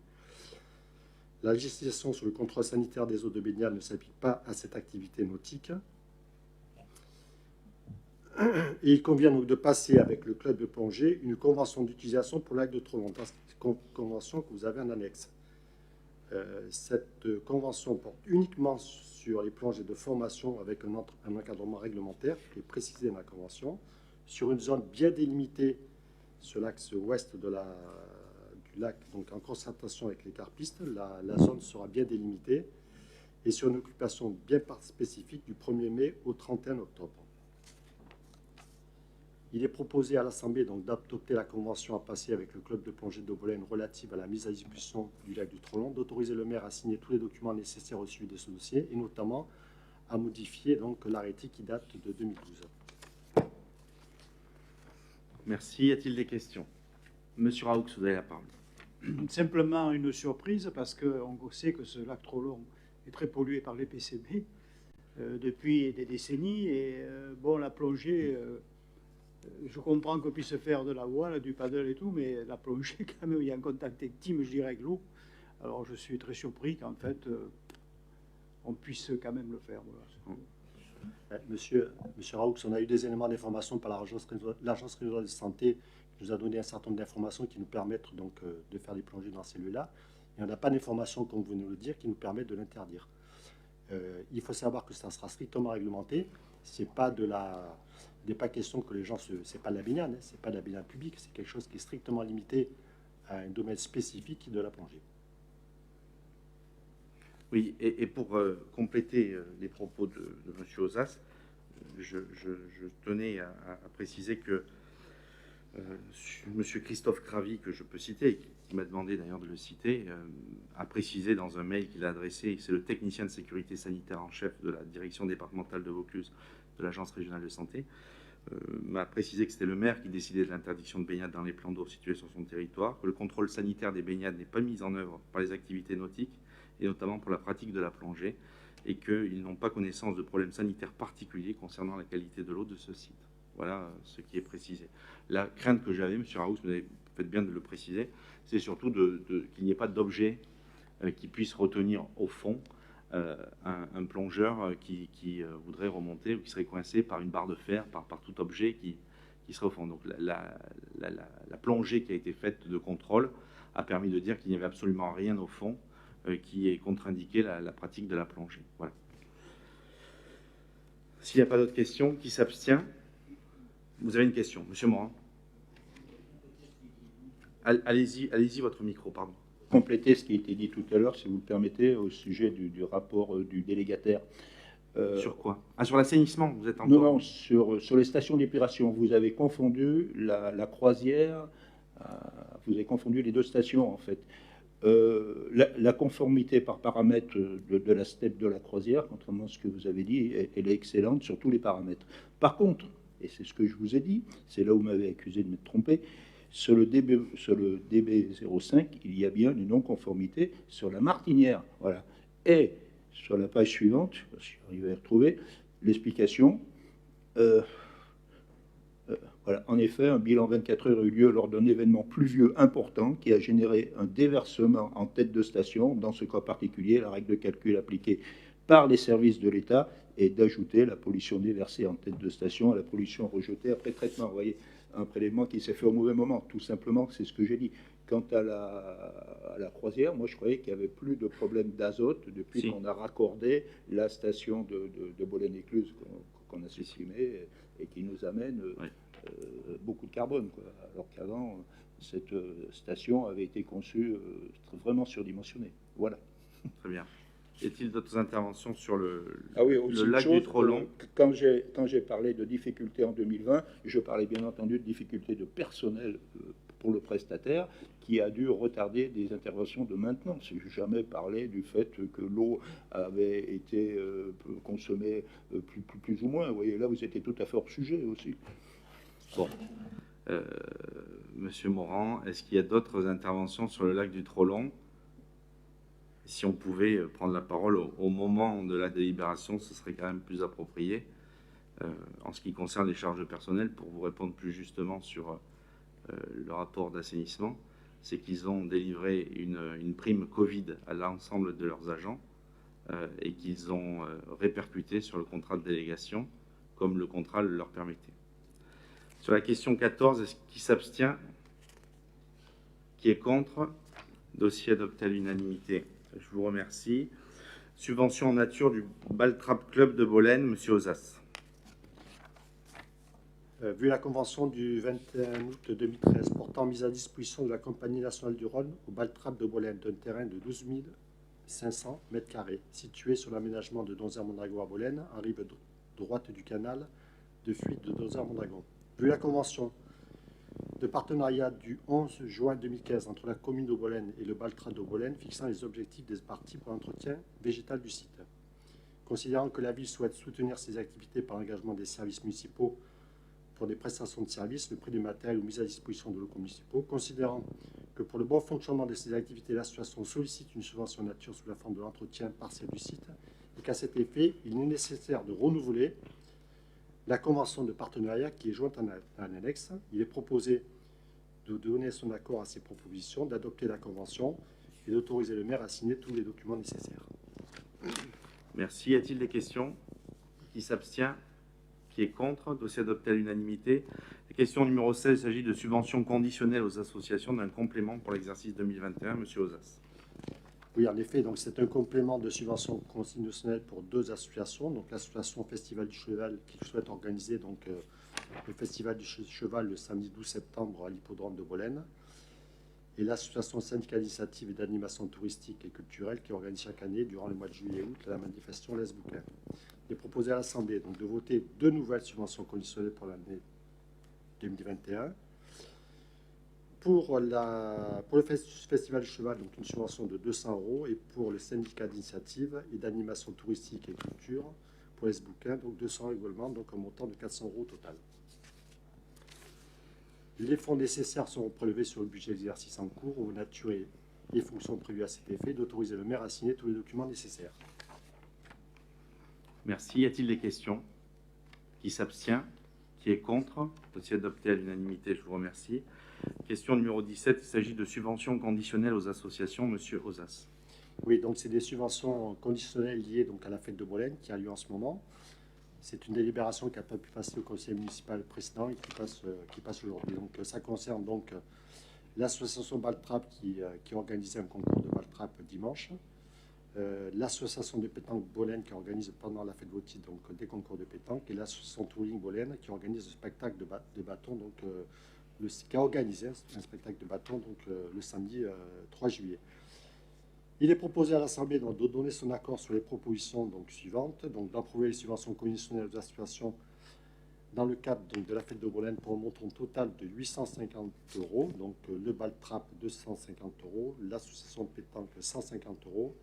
La législation sur le contrôle sanitaire des eaux de baignade ne s'applique pas à cette activité nautique. Et il convient donc de passer avec le club de plongée une convention d'utilisation pour le lac de Trollon, convention que vous avez en annexe. Cette convention porte uniquement sur les plongées de formation avec un encadrement réglementaire qui est précisé dans la convention, sur une zone bien délimitée sur l'axe ouest du lac, donc en concertation avec les carpistes. La zone sera bien délimitée et sur une occupation bien spécifique du 1er mai au 31 octobre. Il est proposé à l'Assemblée d'adopter la convention à passer avec le club de plongée de Bolène relative à la mise à disposition du lac du Trollon, d'autoriser le maire à signer tous les documents nécessaires au suivi de ce dossier et notamment à modifier l'arrêté qui date de 2012. Merci. Y a-t-il des questions? Monsieur Raoux, vous avez la parole. Simplement une surprise parce qu'on sait que ce lac Trollon est très pollué par les PCB depuis des décennies et la plongée... je comprends qu'on puisse faire de la voile, du paddle et tout, mais la plongée, quand même, il y a un contact intime, je dirais, avec l'eau. Alors je suis très surpris qu'en fait on puisse quand même le faire. Voilà. Monsieur Raoux, on a eu des éléments d'information par l'Agence régionale de santé qui nous a donné un certain nombre d'informations qui nous permettent donc de faire des plongées dans ces lieux-là. Et on n'a pas d'informations, comme vous venez de le dire, qui nous permettent de l'interdire. Il faut savoir que ça sera strictement réglementé. C'est pas il n'est pas question que les gens c'est pas de la baignade, hein, c'est pas de la baignade publique, c'est quelque chose qui est strictement limité à un domaine spécifique de la plongée. Oui, et pour compléter les propos de M. Ozas, je tenais à préciser que M. Christophe Cravy, que je peux citer, qui m'a demandé d'ailleurs de le citer, a précisé dans un mail qu'il a adressé, c'est le technicien de sécurité sanitaire en chef de la direction départementale de Vaucluse de l'Agence régionale de santé, m'a précisé que c'était le maire qui décidait de l'interdiction de baignade dans les plans d'eau situés sur son territoire, que le contrôle sanitaire des baignades n'est pas mis en œuvre par les activités nautiques, et notamment pour la pratique de la plongée, et qu'ils n'ont pas connaissance de problèmes sanitaires particuliers concernant la qualité de l'eau de ce site. Voilà ce qui est précisé. La crainte que j'avais, M. Raoult, vous faites bien de le préciser, c'est surtout qu'il n'y ait pas d'objet qui puisse retenir au fond un plongeur qui voudrait remonter ou qui serait coincé par une barre de fer, par tout objet qui serait au fond. Donc la plongée qui a été faite de contrôle a permis de dire qu'il n'y avait absolument rien au fond qui est contre-indiqué la pratique de la plongée. Voilà. S'il n'y a pas d'autres questions, qui s'abstient? Vous avez une question, Monsieur Morin. Allez-y, votre micro, pardon. Compléter ce qui a été dit tout à l'heure, si vous le permettez, au sujet du rapport du délégataire. Sur quoi? Sur l'assainissement, vous êtes encore... Non, sur les stations d'épuration. Vous avez confondu la croisière, vous avez confondu les deux stations, en fait. La conformité par paramètre de la STEP de la croisière, contrairement à ce que vous avez dit, elle est excellente sur tous les paramètres. Par contre, et c'est ce que je vous ai dit, c'est là où vous m'avez accusé de m'être trompé, sur le DB05, il y a bien une non-conformité sur la martinière. Voilà. Et sur la page suivante, je ne sais pas si j'arrive à y retrouver, l'explication. Voilà. En effet, un bilan 24 heures a eu lieu lors d'un événement pluvieux important qui a généré un déversement en tête de station. Dans ce cas particulier, la règle de calcul appliquée par les services de l'État est d'ajouter la pollution déversée en tête de station à la pollution rejetée après traitement. Vous voyez, un prélèvement qui s'est fait au mauvais moment. Tout simplement, c'est ce que j'ai dit. Quant à la croisière, moi je croyais qu'il n'y avait plus de problème d'azote depuis qu'on a raccordé la station de Bollène-Écluse qu'on a supprimée et qui nous amène beaucoup de carbone, quoi. Alors qu'avant, cette station avait été conçue vraiment surdimensionnée. Voilà. Très bien. Y a-t-il d'autres interventions sur le lac du Trollon? Quand j'ai parlé de difficultés en 2020, je parlais bien entendu de difficultés de personnel pour le prestataire qui a dû retarder des interventions de maintenance. Je n'ai jamais parlé du fait que l'eau avait été consommée plus ou moins. Vous voyez, là, vous étiez tout à fait hors sujet aussi. Bon. Monsieur Morand, est-ce qu'il y a d'autres interventions sur le lac du Trollon? Si on pouvait prendre la parole au moment de la délibération, ce serait quand même plus approprié. En ce qui concerne les charges personnelles, pour vous répondre plus justement sur le rapport d'assainissement, c'est qu'ils ont délivré une prime Covid à l'ensemble de leurs agents et qu'ils ont répercuté sur le contrat de délégation, comme le contrat le leur permettait. Sur la question 14, est-ce qui s'abstient? Qui est contre? Dossier adopté à l'unanimité. Je vous remercie. Subvention en nature du Baltrap Club de Bollène, Monsieur Ozas. Vu la convention du 21 août 2013 portant mise à disposition de la Compagnie nationale du Rhône au Baltrap de Bollène d'un terrain de 12 500 m² situé sur l'aménagement de Donzère-Mondragon à Bollène, en rive droite du canal de fuite de Donzère-Mondragon. Vu la convention de partenariat du 11 juin 2015 entre la commune de Bollène et le Baltrap de Bollène fixant les objectifs des parties pour l'entretien végétal du site. Considérant que la ville souhaite soutenir ces activités par l'engagement des services municipaux pour des prestations de services, le prix du matériel ou mise à disposition de locaux municipaux, considérant que pour le bon fonctionnement de ces activités, l'association sollicite une subvention nature sous la forme de l'entretien partiel du site et qu'à cet effet, il est nécessaire de renouveler la convention de partenariat qui est jointe en annexe. Il est proposé de donner son accord à ces propositions, d'adopter la convention et d'autoriser le maire à signer tous les documents nécessaires. Merci. Y a-t-il des questions? Qui s'abstient? Qui est contre? Dossier adopté à l'unanimité. Question numéro 16, il s'agit de subventions conditionnelles aux associations d'un complément pour l'exercice 2021. Monsieur Ozas. Oui, en effet, donc c'est un complément de subvention constitutionnelle pour 2 associations. Donc l'association Festival du Cheval qui souhaite organiser donc, le Festival du Cheval le samedi 12 septembre à l'hippodrome de Bolène. Et l'association syndicale d'initiative et d'animation touristique et culturelle qui organise chaque année, durant le mois de juillet et août, la manifestation Les Bouquins. Il est proposé à l'Assemblée donc, de voter 2 nouvelles subventions conditionnelles pour l'année 2021. Pour le Festival du Cheval, donc une subvention de 200 €, et pour le syndicat d'initiative et d'animation touristique et culture, pour les bouquins, donc 200 € également, donc un montant de 400 € au total. Les fonds nécessaires seront prélevés sur le budget d'exercice en cours aux nature et les fonctions prévues à cet effet, d'autoriser le maire à signer tous les documents nécessaires. Merci. Y a-t-il des questions? Qui s'abstient? Qui est contre? Dossier adopté à l'unanimité. Je vous remercie. Question numéro 17. Il s'agit de subventions conditionnelles aux associations. Monsieur Ozas. Oui, donc c'est des subventions conditionnelles liées donc, à la fête de Bolène qui a lieu en ce moment. C'est une délibération qui n'a pas pu passer au conseil municipal précédent et qui passe aujourd'hui. Donc ça concerne donc l'association Baltrap qui a organisé un concours de Baltrap dimanche. L'association de pétanque Bolène qui organise pendant la fête de Vautier donc des concours de pétanque, et l'association Touring Bolène qui organise un spectacle de bâton, donc qui a organisé un spectacle de bâton donc le samedi 3 juillet. Il est proposé à l'Assemblée de donner son accord sur les propositions donc suivantes, donc d'approuver les subventions conditionnelles aux associations dans le cadre donc, de la fête de Bolène pour un montant total de 850 €, donc le Baltrap 250 €, l'association de pétanque 150 €,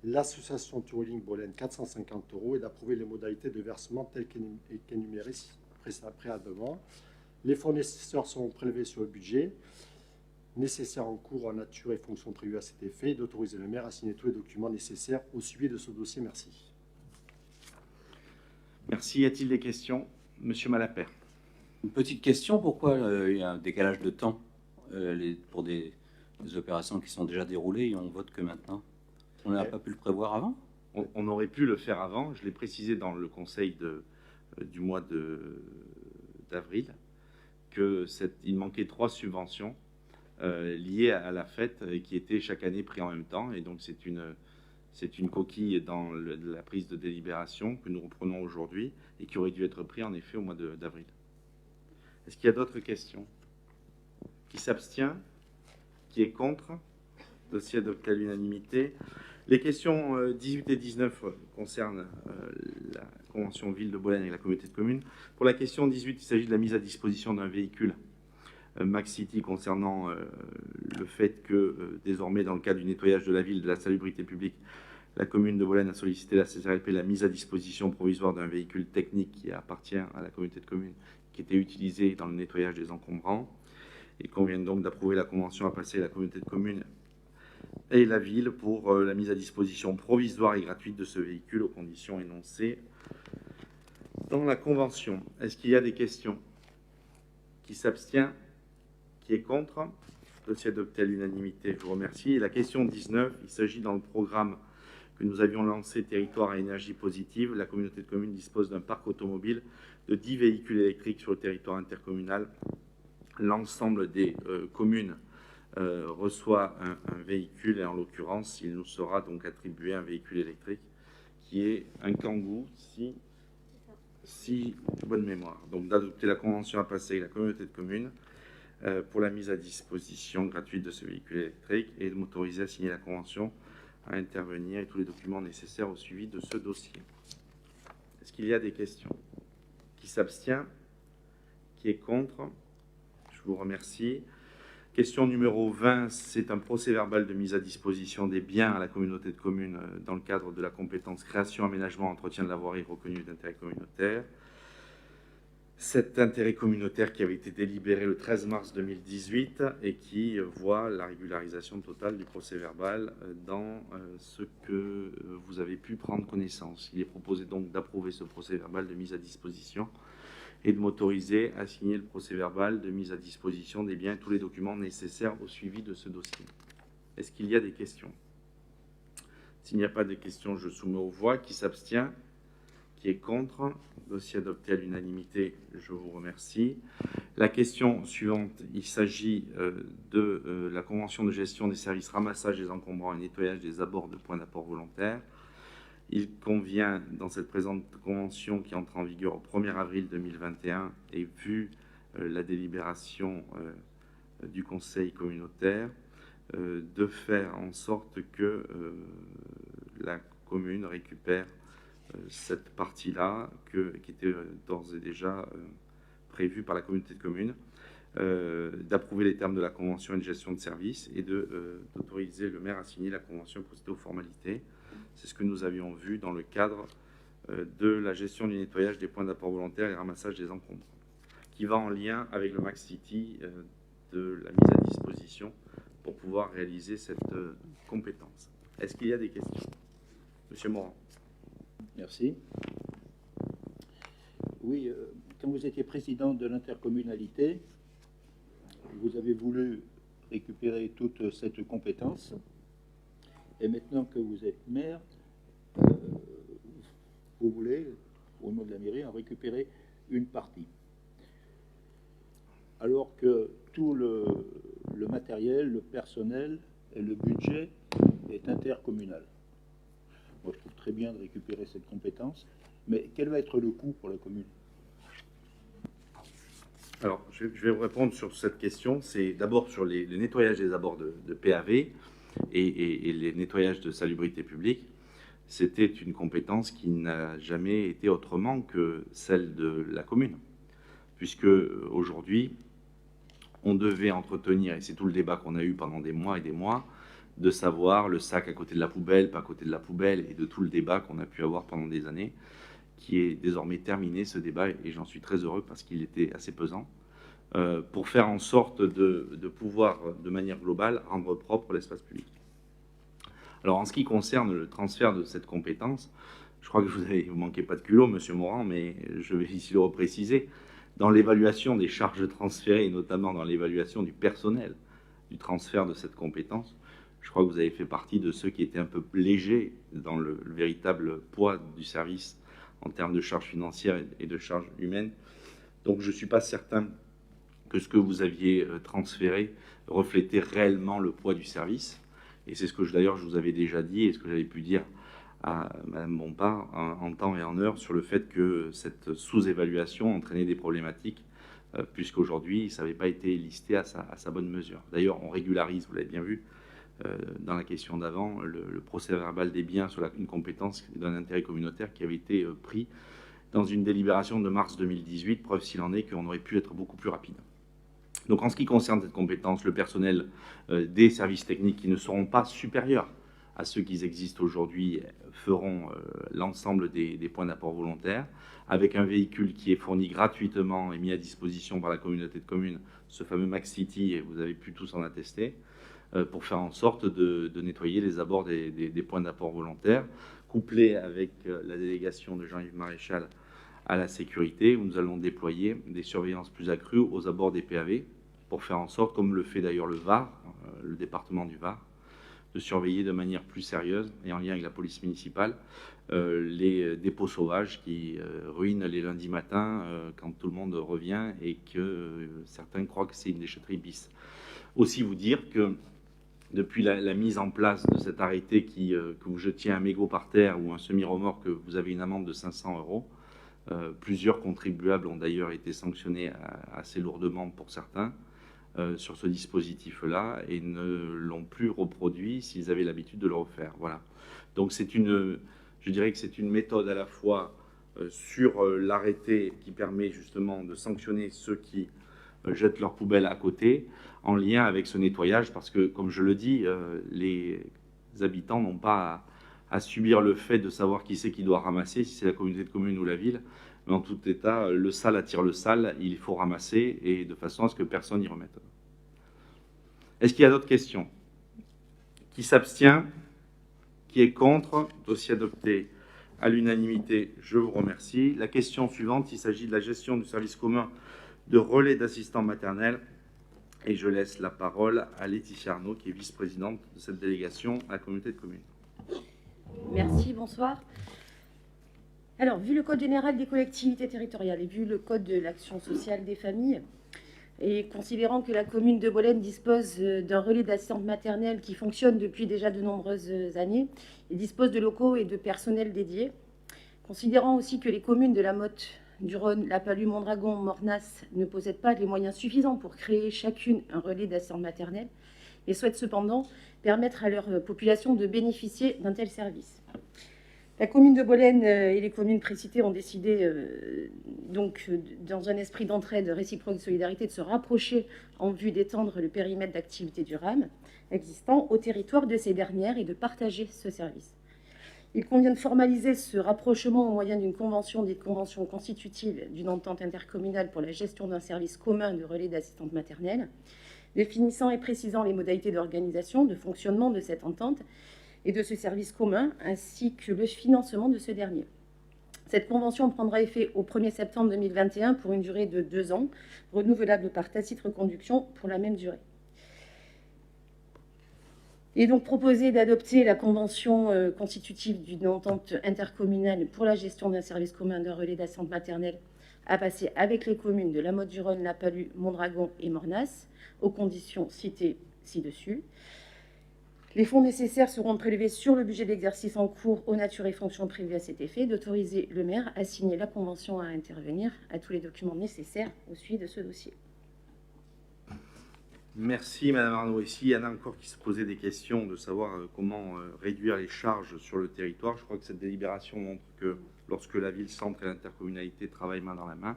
l'association Touring Bolène 450 €, et d'approuver les modalités de versement telles qu'énumérées préalablement. Les fonds nécessaires seront prélevés sur le budget nécessaires en cours en nature et fonctions prévues à cet effet, et d'autoriser le maire à signer tous les documents nécessaires au suivi de ce dossier. Merci. Merci. Y a-t-il des questions? Monsieur Malapert. Une petite question, pourquoi il y a un décalage de temps pour des opérations qui sont déjà déroulées et on vote que maintenant? On n'a pas pu le prévoir avant? On aurait pu le faire avant. Je l'ai précisé dans le conseil du mois d'avril qu'il manquait 3 subventions liées à la fête qui étaient chaque année prises en même temps. Et donc c'est une coquille dans la prise de délibération que nous reprenons aujourd'hui et qui aurait dû être prise en effet au mois d'avril. Est-ce qu'il y a d'autres questions? Qui s'abstient? Qui est contre? Dossier adopté à l'unanimité. Les questions 18 et 19 concernent la convention ville de Bolène avec la communauté de communes. Pour la question 18, il s'agit de la mise à disposition d'un véhicule Max City concernant le fait que désormais, dans le cadre du nettoyage de la ville, de la salubrité publique, la commune de Bolène a sollicité la CCRLP la mise à disposition provisoire d'un véhicule technique qui appartient à la communauté de communes, qui était utilisé dans le nettoyage des encombrants. Il convient donc d'approuver la convention à passer à la communauté de communes et la ville pour la mise à disposition provisoire et gratuite de ce véhicule aux conditions énoncées dans la convention. Est-ce qu'il y a des questions? Qui s'abstient? Qui est contre? Dossier adopté à l'unanimité, je vous remercie. Et la question 19, il s'agit dans le programme que nous avions lancé Territoire à énergie positive. La communauté de communes dispose d'un parc automobile de 10 véhicules électriques sur le territoire intercommunal. L'ensemble des communes reçoit un véhicule, et en l'occurrence, il nous sera donc attribué un véhicule électrique qui est un Kangoo, si bonne mémoire. Donc d'adopter la convention à passer avec la communauté de communes pour la mise à disposition gratuite de ce véhicule électrique et de m'autoriser à signer la convention, à intervenir et tous les documents nécessaires au suivi de ce dossier. Est-ce qu'il y a des questions? Qui s'abstient? Qui est contre? Je vous remercie. Question numéro 20, c'est un procès-verbal de mise à disposition des biens à la communauté de communes dans le cadre de la compétence création, aménagement, entretien de la voirie reconnue d'intérêt communautaire. Cet intérêt communautaire qui avait été délibéré le 13 mars 2018 et qui voit la régularisation totale du procès-verbal dans ce que vous avez pu prendre connaissance. Il est proposé donc d'approuver ce procès-verbal de mise à disposition et de m'autoriser à signer le procès-verbal de mise à disposition des biens et tous les documents nécessaires au suivi de ce dossier. Est-ce qu'il y a des questions? S'il n'y a pas de questions, je soumets aux voix. Qui s'abstient? Qui est contre? Dossier adopté à l'unanimité, je vous remercie. La question suivante, il s'agit de la convention de gestion des services ramassage des encombrants et nettoyage des abords de points d'apport volontaires. Il convient, dans cette présente convention qui entre en vigueur au 1er avril 2021 et vu la délibération du Conseil communautaire, de faire en sorte que la commune récupère cette partie-là qui était d'ores et déjà prévue par la communauté de communes, d'approuver les termes de la convention et de gestion de services et d'autoriser le maire à signer la convention et procéder aux formalités. C'est ce que nous avions vu dans le cadre de la gestion du nettoyage des points d'apport volontaire et ramassage des encombrants, qui va en lien avec le Max City de la mise à disposition pour pouvoir réaliser cette compétence. Est-ce qu'il y a des questions? Monsieur Morand. Merci. Oui, quand vous étiez président de l'intercommunalité, vous avez voulu récupérer toute cette compétence. Et maintenant que vous êtes maire, vous voulez, au nom de la mairie, en récupérer une partie. Alors que tout le matériel, le personnel et le budget est intercommunal. Moi, je trouve très bien de récupérer cette compétence, mais quel va être le coût pour la commune? Alors, je vais vous répondre sur cette question. C'est d'abord sur le nettoyage des abords de PAV et les nettoyages de salubrité publique. C'était une compétence qui n'a jamais été autrement que celle de la commune, puisque aujourd'hui, on devait entretenir, et c'est tout le débat qu'on a eu pendant des mois et des mois, de savoir le sac à côté de la poubelle, pas à côté de la poubelle, et de tout le débat qu'on a pu avoir pendant des années, qui est désormais terminé, ce débat, et j'en suis très heureux parce qu'il était assez pesant, pour faire en sorte de pouvoir, de manière globale, rendre propre l'espace public. Alors, en ce qui concerne le transfert de cette compétence, je crois que vous ne manquez pas de culot, Monsieur Morand, mais je vais ici le repréciser. Dans l'évaluation des charges transférées, et notamment dans l'évaluation du personnel du transfert de cette compétence, je crois que vous avez fait partie de ceux qui étaient un peu légers dans le véritable poids du service en termes de charges financières et de charges humaines. Donc je ne suis pas certain que ce que vous aviez transféré reflétait réellement le poids du service. Et c'est ce que d'ailleurs je vous avais déjà dit et ce que j'avais pu dire à Mme Bompard en temps et en heure sur le fait que cette sous-évaluation entraînait des problématiques puisqu'aujourd'hui ça n'avait pas été listé à sa bonne mesure. D'ailleurs on régularise, vous l'avez bien vu, dans la question d'avant, le procès-verbal des biens sur une compétence d'un intérêt communautaire qui avait été pris dans une délibération de mars 2018, preuve s'il en est qu'on aurait pu être beaucoup plus rapide. Donc en ce qui concerne cette compétence, le personnel des services techniques qui ne seront pas supérieurs à ceux qui existent aujourd'hui feront l'ensemble des points d'apport volontaires, avec un véhicule qui est fourni gratuitement et mis à disposition par la communauté de communes, ce fameux Max City, et vous avez pu tous en attester, pour faire en sorte de nettoyer les abords des points d'apport volontaires, couplé avec la délégation de Jean-Yves Maréchal à la sécurité, où nous allons déployer des surveillances plus accrues aux abords des PAV, pour faire en sorte, comme le fait d'ailleurs le Var, le département du Var, de surveiller de manière plus sérieuse et en lien avec la police municipale les dépôts sauvages qui ruinent les lundis matins quand tout le monde revient et que certains croient que c'est une déchetterie bis. Aussi vous dire que depuis la mise en place de cet arrêté que vous jetiez un mégot par terre ou un semi-remorque, vous avez une amende de 500 €. Plusieurs contribuables ont d'ailleurs été sanctionnés assez lourdement pour certains sur ce dispositif-là et ne l'ont plus reproduit s'ils avaient l'habitude de le refaire. Voilà. Donc je dirais que c'est une méthode à la fois sur l'arrêté qui permet justement de sanctionner ceux qui jettent leurs poubelles à côté, en lien avec ce nettoyage, parce que, comme je le dis, les habitants n'ont pas à subir le fait de savoir qui c'est qui doit ramasser, si c'est la communauté de communes ou la ville, mais en tout état, le sale attire le sale, il faut ramasser, et de façon à ce que personne n'y remette. Est-ce qu'il y a d'autres questions? Qui s'abstient? Qui est contre? Dossier adopté à l'unanimité, je vous remercie. La question suivante, il s'agit de la gestion du service commun de relais d'assistants maternels Et je laisse la parole à Laetitia Arnaud, qui est vice-présidente de cette délégation à la communauté de communes. Merci, bonsoir. Alors, vu le Code général des collectivités territoriales et vu le Code de l'action sociale des familles, et considérant que la commune de Bolène dispose d'un relais d'assistante maternelle qui fonctionne depuis déjà de nombreuses années et dispose de locaux et de personnel dédiés, considérant aussi que les communes de la Motte, du Rhône, La Palue, Mondragon, Mornas ne possèdent pas les moyens suffisants pour créer chacune un relais d'assistante maternelle et souhaitent cependant permettre à leur population de bénéficier d'un tel service. La commune de Bolène et les communes précitées ont décidé, donc, dans un esprit d'entraide réciproque de solidarité, de se rapprocher en vue d'étendre le périmètre d'activité du RAM existant au territoire de ces dernières et de partager ce service. Il convient de formaliser ce rapprochement au moyen d'une convention, dite convention constitutive d'une entente intercommunale pour la gestion d'un service commun de relais d'assistante maternelle, définissant et précisant les modalités d'organisation, de fonctionnement de cette entente et de ce service commun, ainsi que le financement de ce dernier. Cette convention prendra effet au 1er septembre 2021 pour une durée de 2 ans, renouvelable par tacite reconduction pour la même durée. Il est donc proposé d'adopter la convention constitutive d'une entente intercommunale pour la gestion d'un service commun de relais d'assistante maternelle à passer avec les communes de la Motte-du-Rhône, La Palue, Mondragon et Mornas, aux conditions citées ci-dessus. Les fonds nécessaires seront prélevés sur le budget d'exercice en cours aux natures et fonctions prévues à cet effet, d'autoriser le maire à signer la convention à intervenir à tous les documents nécessaires au suivi de ce dossier. Merci Madame Arnaud. Ici, il y en a encore qui se posaient des questions de savoir comment réduire les charges sur le territoire. Je crois que cette délibération montre que lorsque la ville-centre et l'intercommunalité travaillent main dans la main,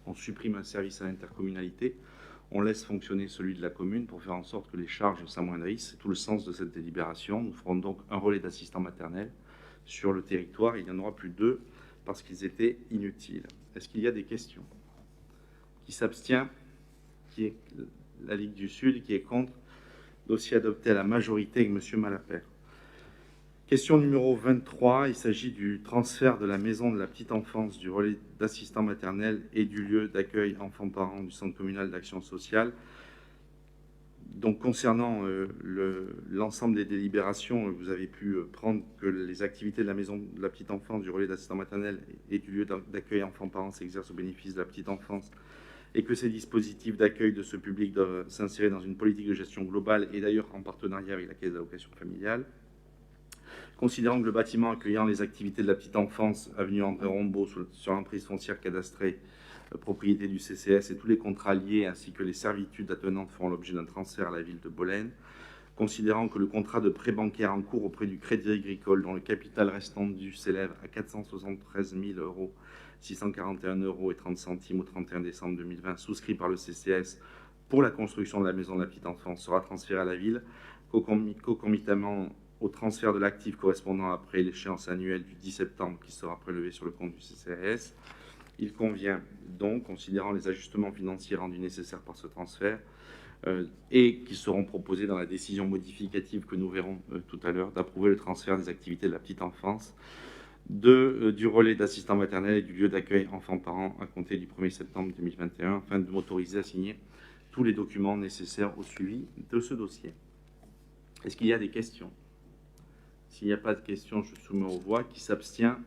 on supprime un service à l'intercommunalité, on laisse fonctionner celui de la commune pour faire en sorte que les charges s'amoindrissent. C'est tout le sens de cette délibération. Nous ferons donc un relais d'assistants maternels sur le territoire. Il n'y en aura plus 2 parce qu'ils étaient inutiles. Est-ce qu'il y a des questions? Qui s'abstient? Qui est la Ligue du Sud? Qui est contre? Dossier adopté à la majorité avec M. Malapert. Question numéro 23, il s'agit du transfert de la maison de la petite enfance, du relais d'assistants maternels et du lieu d'accueil enfants-parents du centre communal d'action sociale. Donc concernant l'ensemble des délibérations, vous avez pu prendre que les activités de la maison de la petite enfance, du relais d'assistants maternels et du lieu d'accueil enfants-parents s'exercent au bénéfice de la petite enfance et que ces dispositifs d'accueil de ce public doivent s'insérer dans une politique de gestion globale et d'ailleurs en partenariat avec la Caisse d'allocation familiale. Considérant que le bâtiment accueillant les activités de la petite enfance, avenue André Rombaud, sur l'emprise foncière cadastrée, propriété du CCS, et tous les contrats liés ainsi que les servitudes attenantes feront l'objet d'un transfert à la ville de Bolène. Considérant que le contrat de prêt bancaire en cours auprès du Crédit Agricole, dont le capital restant dû s'élève à 473 641 € et 30 centimes au 31 décembre 2020, souscrit par le CCS pour la construction de la maison de la petite enfance, sera transféré à la ville, concomitamment au transfert de l'actif correspondant après l'échéance annuelle du 10 septembre qui sera prélevé sur le compte du CCAS. Il convient donc, considérant les ajustements financiers rendus nécessaires par ce transfert et qui seront proposés dans la décision modificative que nous verrons tout à l'heure, d'approuver le transfert des activités de la petite enfance, du relais d'assistants maternels et du lieu d'accueil enfants-parents à compter du 1er septembre 2021, afin de m'autoriser à signer tous les documents nécessaires au suivi de ce dossier. Est-ce qu'il y a des questions? S'il n'y a pas de questions, je soumets aux voix. Qui s'abstient?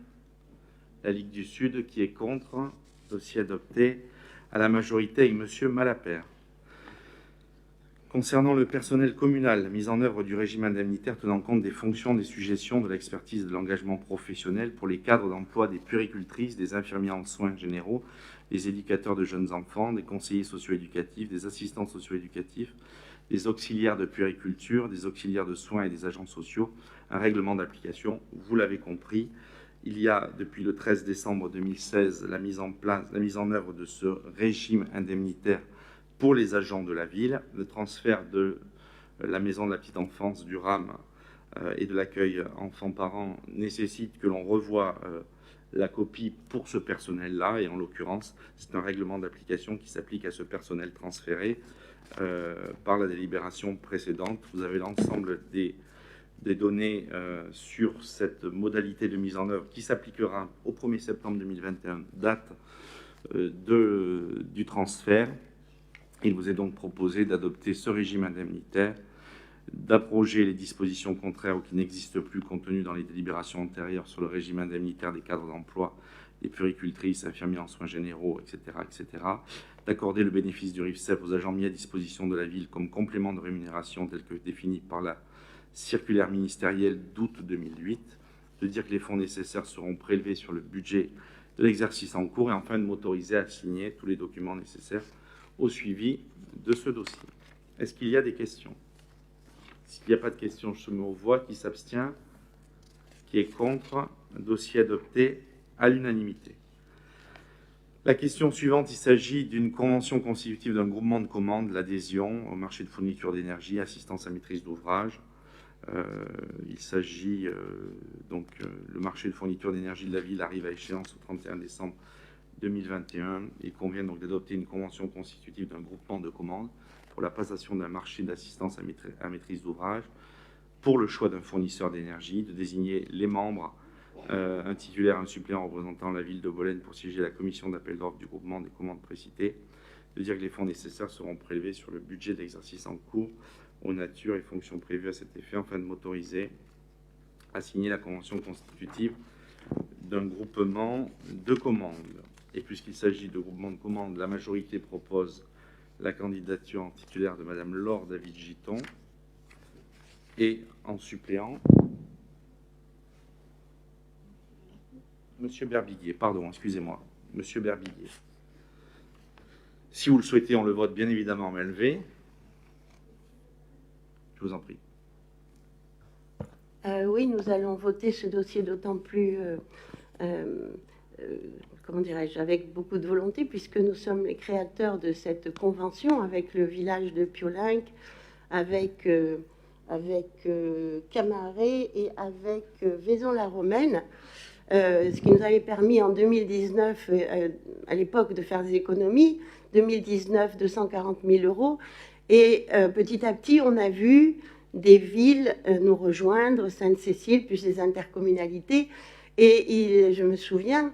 La Ligue du Sud. Qui est contre? Dossier adopté à la majorité avec M. Malapert. Concernant le personnel communal, la mise en œuvre du régime indemnitaire tenant compte des fonctions, des suggestions, de l'expertise et de l'engagement professionnel pour les cadres d'emploi des puéricultrices, des infirmiers en soins généraux, des éducateurs de jeunes enfants, des conseillers socio-éducatifs, des assistants socio-éducatifs, des auxiliaires de puériculture, des auxiliaires de soins et des agents sociaux, un règlement d'application. Vous l'avez compris, il y a depuis le 13 décembre 2016 la mise en œuvre de ce régime indemnitaire pour les agents de la ville. Le transfert de la maison de la petite enfance, du RAM et de l'accueil enfants-parents nécessite que l'on revoie la copie pour ce personnel-là, et en l'occurrence, c'est un règlement d'application qui s'applique à ce personnel transféré par la délibération précédente. Vous avez l'ensemble des données sur cette modalité de mise en œuvre qui s'appliquera au 1er septembre 2021, date du transfert. Il vous est donc proposé d'adopter ce régime indemnitaire, d'abroger les dispositions contraires ou qui n'existent plus contenues dans les délibérations antérieures sur le régime indemnitaire des cadres d'emploi, des puéricultrices, infirmiers en soins généraux, etc., etc., d'accorder le bénéfice du RIFSEF aux agents mis à disposition de la ville comme complément de rémunération tel que défini par la circulaire ministérielle d'août 2008, de dire que les fonds nécessaires seront prélevés sur le budget de l'exercice en cours et enfin de m'autoriser à signer tous les documents nécessaires au suivi de ce dossier. Est-ce qu'il y a des questions? S'il n'y a pas de questions, je me vois qui s'abstient, qui est contre, un dossier adopté à l'unanimité. La question suivante, il s'agit d'une convention constitutive d'un groupement de commandes, l'adhésion au marché de fourniture d'énergie, assistance à maîtrise d'ouvrage. Il s'agit donc le marché de fourniture d'énergie de la ville arrive à échéance au 31 décembre 2021. Il convient donc d'adopter une convention constitutive d'un groupement de commandes pour la passation d'un marché d'assistance à maîtrise d'ouvrage, pour le choix d'un fournisseur d'énergie, de désigner les membres, un titulaire, un suppléant représentant la ville de Bolène pour siéger à la commission d'appel d'offres du groupement des commandes précitées, de dire que les fonds nécessaires seront prélevés sur le budget de l'exercice en cours aux natures et fonctions prévues à cet effet, afin de m'autoriser à signer la convention constitutive d'un groupement de commandes. Et puisqu'il s'agit de groupement de commandes, la majorité propose la candidature en titulaire de Madame Laure David-Giton et en suppléant Monsieur Berbiguier, pardon, excusez-moi, Monsieur Berbiguier. Si vous le souhaitez, on le vote bien évidemment en main levée. Je vous en prie. Oui, nous allons voter ce dossier d'autant plus, comment dirais-je, avec beaucoup de volonté, puisque nous sommes les créateurs de cette convention avec le village de Piolinc, avec Camaret et avec Vaison-la-Romaine, ce qui nous avait permis en 2019, à l'époque, de faire des économies. 2019, 240 000 euros. Et petit à petit, on a vu des villes nous rejoindre, Sainte-Cécile, puis les intercommunalités. Et je me souviens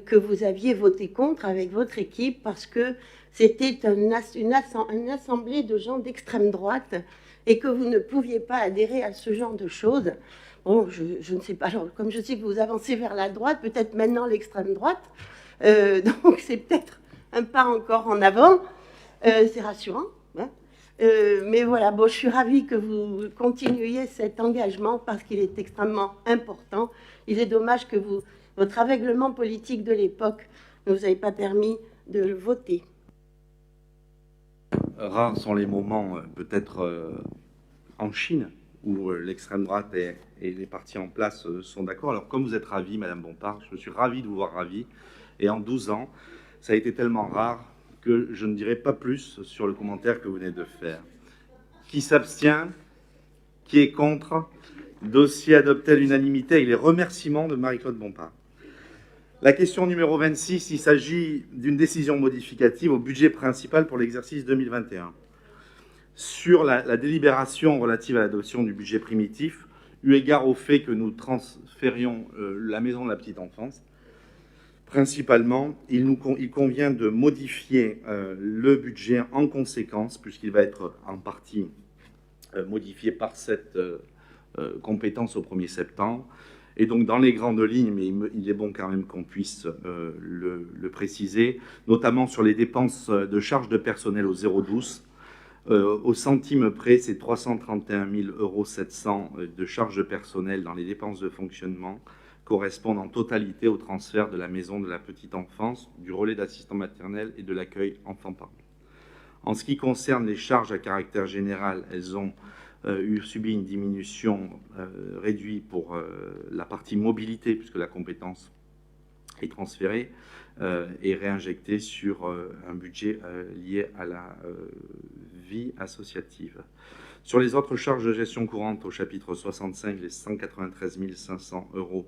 que vous aviez voté contre avec votre équipe parce que c'était une assemblée de gens d'extrême droite et que vous ne pouviez pas adhérer à ce genre de choses. Bon, je ne sais pas. Alors, comme je sais que vous avancez vers la droite, peut-être maintenant l'extrême droite, donc c'est peut-être un pas encore en avant. C'est rassurant. Hein, mais voilà, bon, je suis ravie que vous continuiez cet engagement parce qu'il est extrêmement important. Il est dommage que votre aveuglement politique de l'époque ne vous ait pas permis de le voter. Rares sont les moments, peut-être en Chine, où l'extrême droite et les partis en place sont d'accord. Alors, comme vous êtes ravie, Madame Bompard, je suis ravi de vous voir ravie. Et en 12 ans, ça a été tellement rare que je ne dirai pas plus sur le commentaire que vous venez de faire. Qui s'abstient? Qui est contre? Dossier adopté à l'unanimité avec les remerciements de Marie-Claude Bompard. La question numéro 26, il s'agit d'une décision modificative au budget principal pour l'exercice 2021. Sur la délibération relative à l'adoption du budget primitif, eu égard au fait que nous transférions la maison de la petite enfance, principalement, il convient de modifier le budget en conséquence, puisqu'il va être en partie modifié par cette compétence au 1er septembre. Et donc, dans les grandes lignes, mais il est bon quand même qu'on puisse le préciser, notamment sur les dépenses de charges de personnel au 0,12. Au centime près, c'est 331 700 € de charges de personnel dans les dépenses de fonctionnement, correspondent en totalité au transfert de la maison de la petite enfance, du relais d'assistant maternel et de l'accueil enfant-parent. En ce qui concerne les charges à caractère général, elles ont subi une diminution réduite pour la partie mobilité, puisque la compétence est transférée et réinjectée sur un budget lié à la vie associative. Sur les autres charges de gestion courante au chapitre 65, les 193 500 €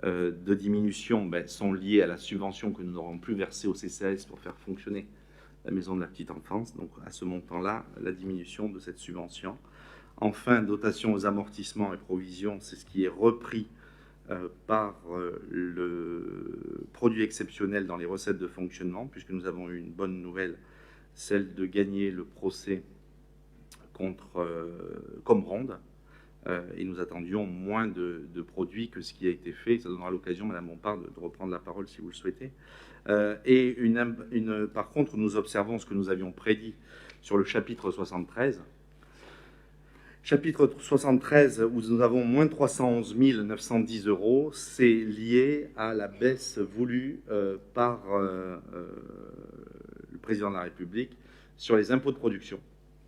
de diminution sont liées à la subvention que nous n'aurons plus versée au CCAS pour faire fonctionner la maison de la petite enfance. Donc à ce montant-là, la diminution de cette subvention. Enfin, dotation aux amortissements et provisions, c'est ce qui est repris par le produit exceptionnel dans les recettes de fonctionnement, puisque nous avons eu une bonne nouvelle celle de gagner le procès contre Comronde. Et nous attendions moins de produits que ce qui a été fait. Ça donnera l'occasion, Madame Bompard, de reprendre la parole si vous le souhaitez. Par contre, nous observons ce que nous avions prédit sur le chapitre 73. Chapitre 73, où nous avons moins 311 910 €, c'est lié à la baisse voulue par le président de la République sur les impôts de production.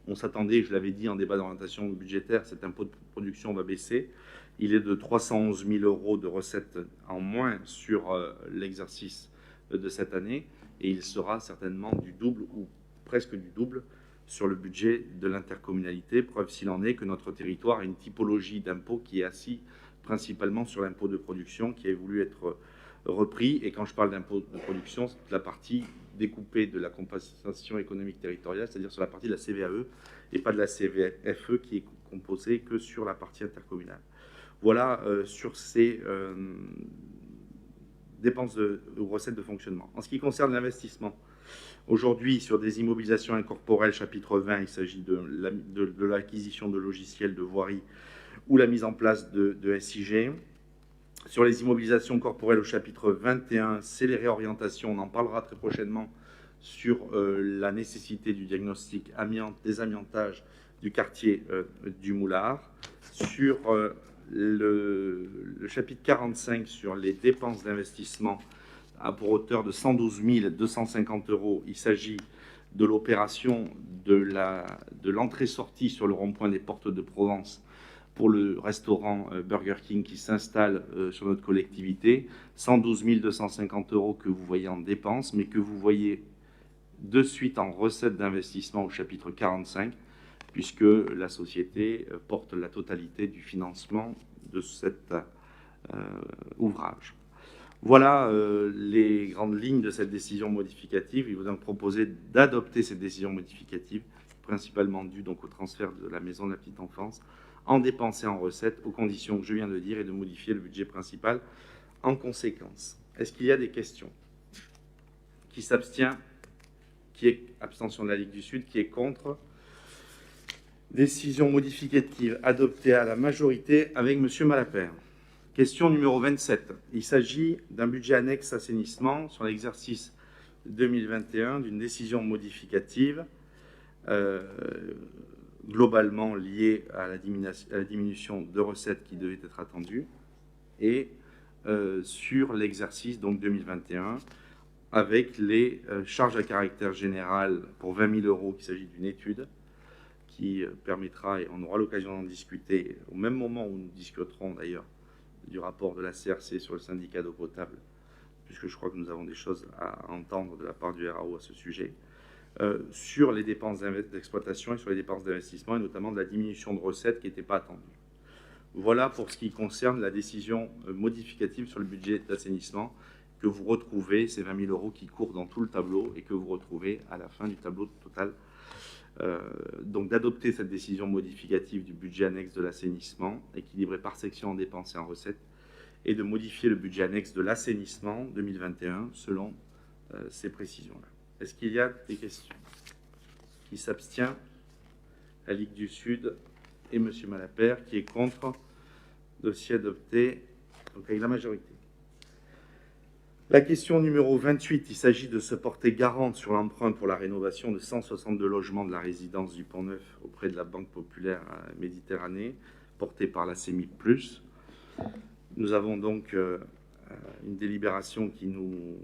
On s'attendait, je l'avais dit en débat d'orientation budgétaire, cet impôt de production va baisser. Il est de 311 000 € de recettes en moins sur l'exercice de cette année, et il sera certainement du double ou presque du double sur le budget de l'intercommunalité, preuve s'il en est que notre territoire a une typologie d'impôt qui est assis principalement sur l'impôt de production qui a voulu être repris. Et quand je parle d'impôt de production, c'est la partie découpée de la compensation économique territoriale, c'est-à-dire sur la partie de la CVAE et pas de la CVFE qui est composée que sur la partie intercommunale. Voilà sur ces dépenses ou recettes de fonctionnement. En ce qui concerne l'investissement, aujourd'hui, sur des immobilisations incorporelles, chapitre 20, il s'agit de l'acquisition de logiciels de voirie ou la mise en place de SIG. Sur les immobilisations corporelles au chapitre 21, c'est les réorientations, on en parlera très prochainement, sur la nécessité du diagnostic désamiantage du quartier du Moulard. Sur le chapitre 45, sur les dépenses d'investissement, pour hauteur de 112 250 €, il s'agit de l'opération de l'entrée-sortie sur le rond-point des Portes de Provence pour le restaurant Burger King qui s'installe sur notre collectivité. 112 250 € que vous voyez en dépenses, mais que vous voyez de suite en recettes d'investissement au chapitre 45, puisque la société porte la totalité du financement de cet ouvrage. Voilà les grandes lignes de cette décision modificative. Il vous est proposé d'adopter cette décision modificative, principalement due donc au transfert de la maison de la petite enfance, en dépenses et en recettes, aux conditions que je viens de dire, et de modifier le budget principal en conséquence. Est-ce qu'il y a des questions? Qui s'abstient? Qui est abstention de la Ligue du Sud? Qui est contre? Décision modificative adoptée à la majorité avec M. Malapert. Question numéro 27. Il s'agit d'un budget annexe assainissement sur l'exercice 2021, d'une décision modificative globalement liée à la diminution de recettes qui devait être attendue, et sur l'exercice donc 2021, avec les charges à caractère général pour 20 000 €, qu'il s'agit d'une étude qui permettra, et on aura l'occasion d'en discuter au même moment où nous discuterons d'ailleurs du rapport de la CRC sur le syndicat d'eau potable, puisque je crois que nous avons des choses à entendre de la part du RAO à ce sujet, sur les dépenses d'exploitation et sur les dépenses d'investissement, et notamment de la diminution de recettes qui n'était pas attendue. Voilà pour ce qui concerne la décision modificative sur le budget d'assainissement que vous retrouvez, ces 20 000 € qui courent dans tout le tableau et que vous retrouvez à la fin du tableau total. Donc d'adopter cette décision modificative du budget annexe de l'assainissement, équilibré par section en dépenses et en recettes, et de modifier le budget annexe de l'assainissement 2021 selon ces précisions-là. Est-ce qu'il y a des questions? Qui s'abstient? La Ligue du Sud et M. Malapert. Qui est contre? Dossier adopté donc avec la majorité. La question numéro 28, il s'agit de se porter garante sur l'emprunt pour la rénovation de 162 logements de la résidence du Pont-Neuf auprès de la Banque Populaire Méditerranée, portée par la CEMIP+. Nous avons donc une délibération qui nous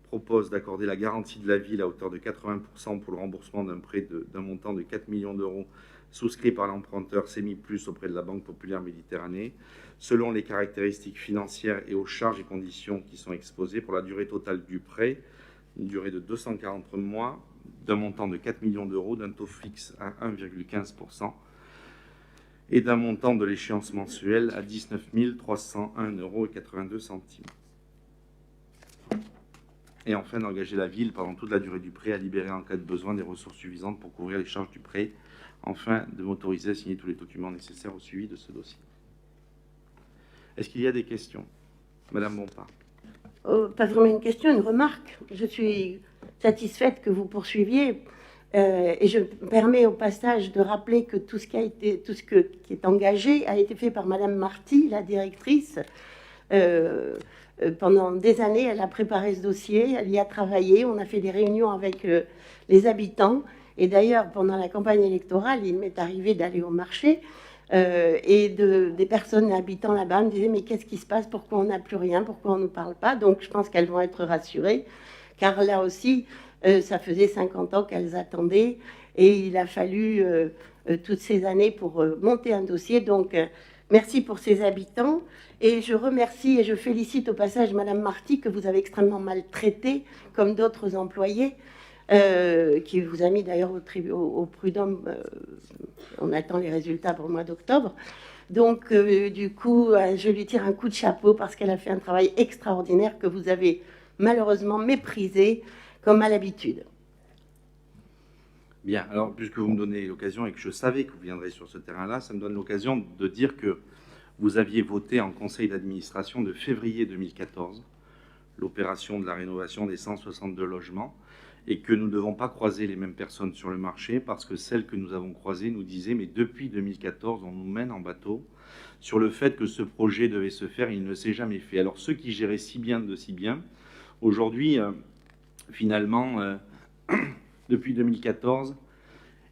propose d'accorder la garantie de la ville à hauteur de 80% pour le remboursement d'un prêt d'un montant de 4 millions € souscrit par l'emprunteur CEMIP+ auprès de la Banque Populaire Méditerranée, selon les caractéristiques financières et aux charges et conditions qui sont exposées pour la durée totale du prêt, une durée de 240 mois, d'un montant de 4 millions €, d'un taux fixe à 1,15% et d'un montant de l'échéance mensuelle à 19 301,82 €. Et enfin, d'engager la ville pendant toute la durée du prêt à libérer en cas de besoin des ressources suffisantes pour couvrir les charges du prêt. Enfin, de m'autoriser à signer tous les documents nécessaires au suivi de ce dossier. Est-ce qu'il y a des questions? Madame Bompard. Pas vraiment une question, une remarque. Je suis satisfaite que vous poursuiviez. Et je me permets au passage de rappeler que tout ce qui est engagé a été fait par Madame Marty, la directrice. Pendant des années, elle a préparé ce dossier, elle y a travaillé, on a fait des réunions avec les habitants. Et d'ailleurs, pendant la campagne électorale, il m'est arrivé d'aller au marché et des personnes habitant là-bas me disaient « Mais qu'est-ce qui se passe? Pourquoi on n'a plus rien? Pourquoi on ne nous parle pas ?» Donc je pense qu'elles vont être rassurées, car là aussi, ça faisait 50 ans qu'elles attendaient et il a fallu toutes ces années pour monter un dossier. Donc merci pour ces habitants et je remercie et je félicite au passage Madame Marty que vous avez extrêmement maltraitée comme d'autres employés, qui vous a mis d'ailleurs au prud'homme. On attend les résultats pour le mois d'octobre. Donc du coup, je lui tire un coup de chapeau parce qu'elle a fait un travail extraordinaire que vous avez malheureusement méprisé comme à l'habitude. Bien, alors puisque vous me donnez l'occasion et que je savais que vous viendrez sur ce terrain-là, ça me donne l'occasion de dire que vous aviez voté en conseil d'administration de février 2014 l'opération de la rénovation des 162 logements et que nous ne devons pas croiser les mêmes personnes sur le marché parce que celles que nous avons croisées nous disaient « mais depuis 2014, on nous mène en bateau sur le fait que ce projet devait se faire, il ne s'est jamais fait ». Alors ceux qui géraient si bien de si bien, aujourd'hui, finalement, depuis 2014,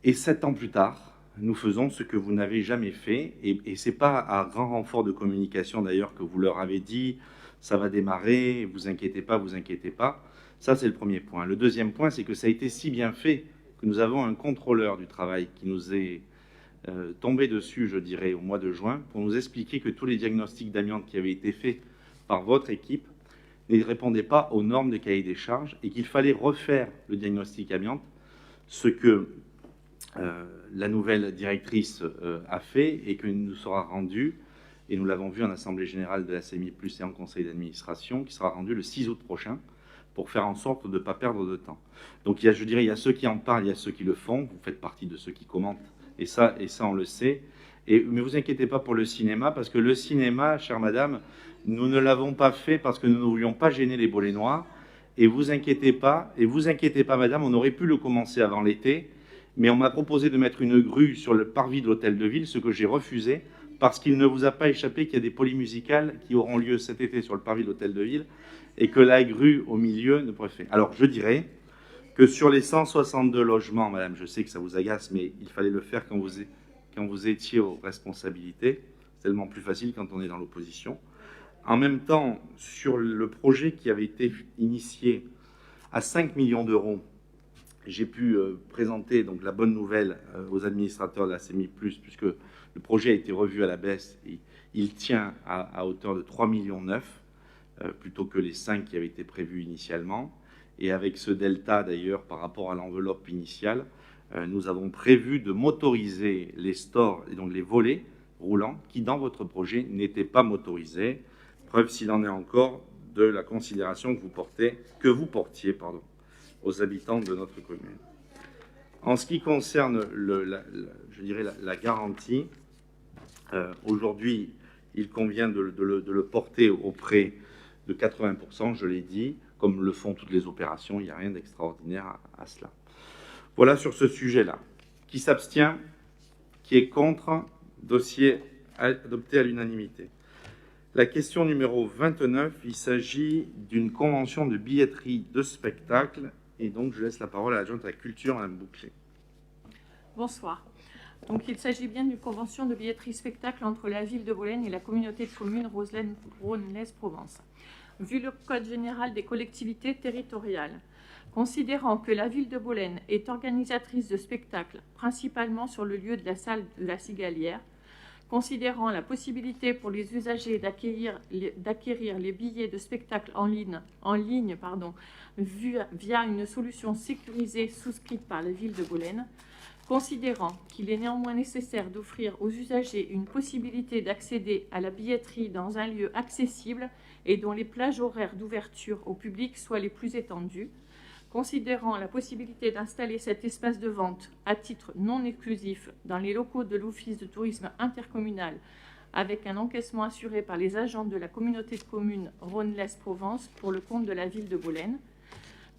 et 7 ans plus tard, nous faisons ce que vous n'avez jamais fait, et ce n'est pas à grand renfort de communication d'ailleurs que vous leur avez dit « ça va démarrer, vous inquiétez pas, vous inquiétez pas ». Ça, c'est le premier point. Le deuxième point, c'est que ça a été si bien fait que nous avons un contrôleur du travail qui nous est tombé dessus, je dirais, au mois de juin, pour nous expliquer que tous les diagnostics d'amiante qui avaient été faits par votre équipe ne répondaient pas aux normes de cahier des charges et qu'il fallait refaire le diagnostic amiante, ce que la nouvelle directrice a fait et que nous sera rendu, et nous l'avons vu en Assemblée Générale de la CMI+, et en Conseil d'administration, qui sera rendu le 6 août prochain, pour faire en sorte de ne pas perdre de temps. Donc je dirais, il y a ceux qui en parlent, il y a ceux qui le font, vous faites partie de ceux qui commentent, et ça on le sait. Mais vous inquiétez pas pour le cinéma, parce que le cinéma, chère madame, nous ne l'avons pas fait parce que nous ne voulions pas gêner les Bolénois, et vous inquiétez pas madame, on aurait pu le commencer avant l'été, mais on m'a proposé de mettre une grue sur le parvis de l'hôtel de ville, ce que j'ai refusé, parce qu'il ne vous a pas échappé qu'il y a des polymusicales qui auront lieu cet été sur le parvis de l'hôtel de ville, et que la grue au milieu ne pourrait faire. Alors je dirais que sur les 162 logements, madame, je sais que ça vous agace, mais il fallait le faire quand vous étiez aux responsabilités. C'est tellement plus facile quand on est dans l'opposition. En même temps, sur le projet qui avait été initié à 5 millions d'euros, j'ai pu présenter donc la bonne nouvelle aux administrateurs de la CMI+, puisque le projet a été revu à la baisse. Et il tient à hauteur de 3,9 millions, plutôt que les 5 qui avaient été prévus initialement. Et avec ce delta, d'ailleurs, par rapport à l'enveloppe initiale, nous avons prévu de motoriser les stores, et donc les volets roulants, qui, dans votre projet, n'étaient pas motorisés. Preuve, s'il en est encore, de la considération que vous portiez aux habitants de notre commune. En ce qui concerne la garantie, aujourd'hui, il convient de le porter auprès de 80%, je l'ai dit, comme le font toutes les opérations, il n'y a rien d'extraordinaire à cela. Voilà sur ce sujet-là. Qui s'abstient? Qui est contre? Dossier adopté à l'unanimité. La question numéro 29, il s'agit d'une convention de billetterie de spectacle, et donc je laisse la parole à l'adjointe à la culture, Mme Bouclé. Bonsoir. Donc, il s'agit bien d'une convention de billetterie spectacle entre la ville de Bollène et la communauté de communes Rhône-Lez-Provence. Vu le Code général des collectivités territoriales, considérant que la ville de Bollène est organisatrice de spectacles, principalement sur le lieu de la salle de la Cigalière, considérant la possibilité pour les usagers d'acquérir les billets de spectacle en ligne via une solution sécurisée souscrite par la ville de Bollène, considérant qu'il est néanmoins nécessaire d'offrir aux usagers une possibilité d'accéder à la billetterie dans un lieu accessible et dont les plages horaires d'ouverture au public soient les plus étendues, considérant la possibilité d'installer cet espace de vente à titre non exclusif dans les locaux de l'Office de tourisme intercommunal avec un encaissement assuré par les agents de la communauté de communes Rhône-Lez-Provence pour le compte de la ville de Bollène,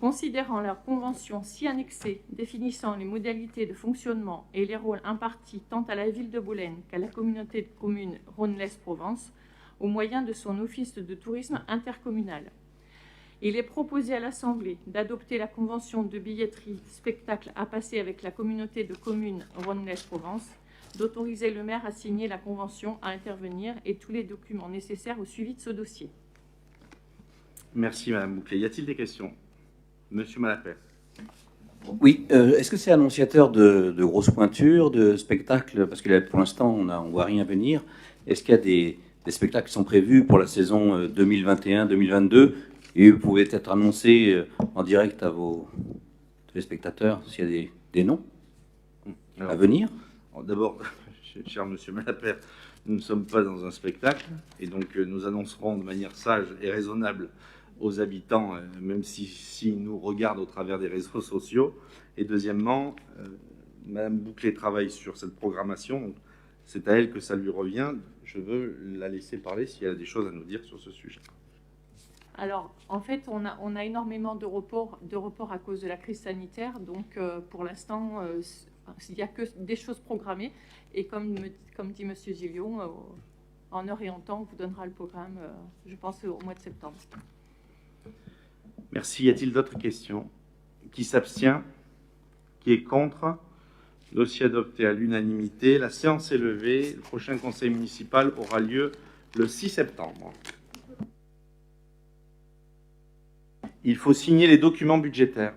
Considérant leur convention si annexée définissant les modalités de fonctionnement et les rôles impartis tant à la ville de Bollène qu'à la communauté de communes Rhône-Lez-Provence au moyen de son office de tourisme intercommunal. Il est proposé à l'Assemblée d'adopter la convention de billetterie spectacle à passer avec la communauté de communes Rhône-Lez-Provence, d'autoriser le maire à signer la convention, à intervenir et tous les documents nécessaires au suivi de ce dossier. Merci Madame Bouclet. Y a-t-il des questions? Monsieur Malapert. Oui, est-ce que c'est annonciateur de grosses pointures, de spectacles? Parce que là, pour l'instant, on ne voit rien venir. Est-ce qu'il y a des spectacles qui sont prévus pour la saison 2021-2022 et vous pouvez être annoncé en direct à vos téléspectateurs s'il y a des noms à venir? D'abord, cher Monsieur Malapert, nous ne sommes pas dans un spectacle et donc nous annoncerons de manière sage et raisonnable aux habitants, même s'ils nous regardent au travers des réseaux sociaux. Et deuxièmement, Madame Bouclet travaille sur cette programmation, c'est à elle que ça lui revient. Je veux la laisser parler si elle a des choses à nous dire sur ce sujet. Alors, en fait, on a énormément de reports à cause de la crise sanitaire. Donc, pour l'instant, il n'y a que des choses programmées. Et comme dit M. Gilliot, en heure et en temps, on vous donnera le programme, je pense, au mois de septembre. Merci. Y a-t-il d'autres questions? Qui s'abstient? Qui est contre? Dossier adopté à l'unanimité. La séance est levée. Le prochain conseil municipal aura lieu le 6 septembre. Il faut signer les documents budgétaires.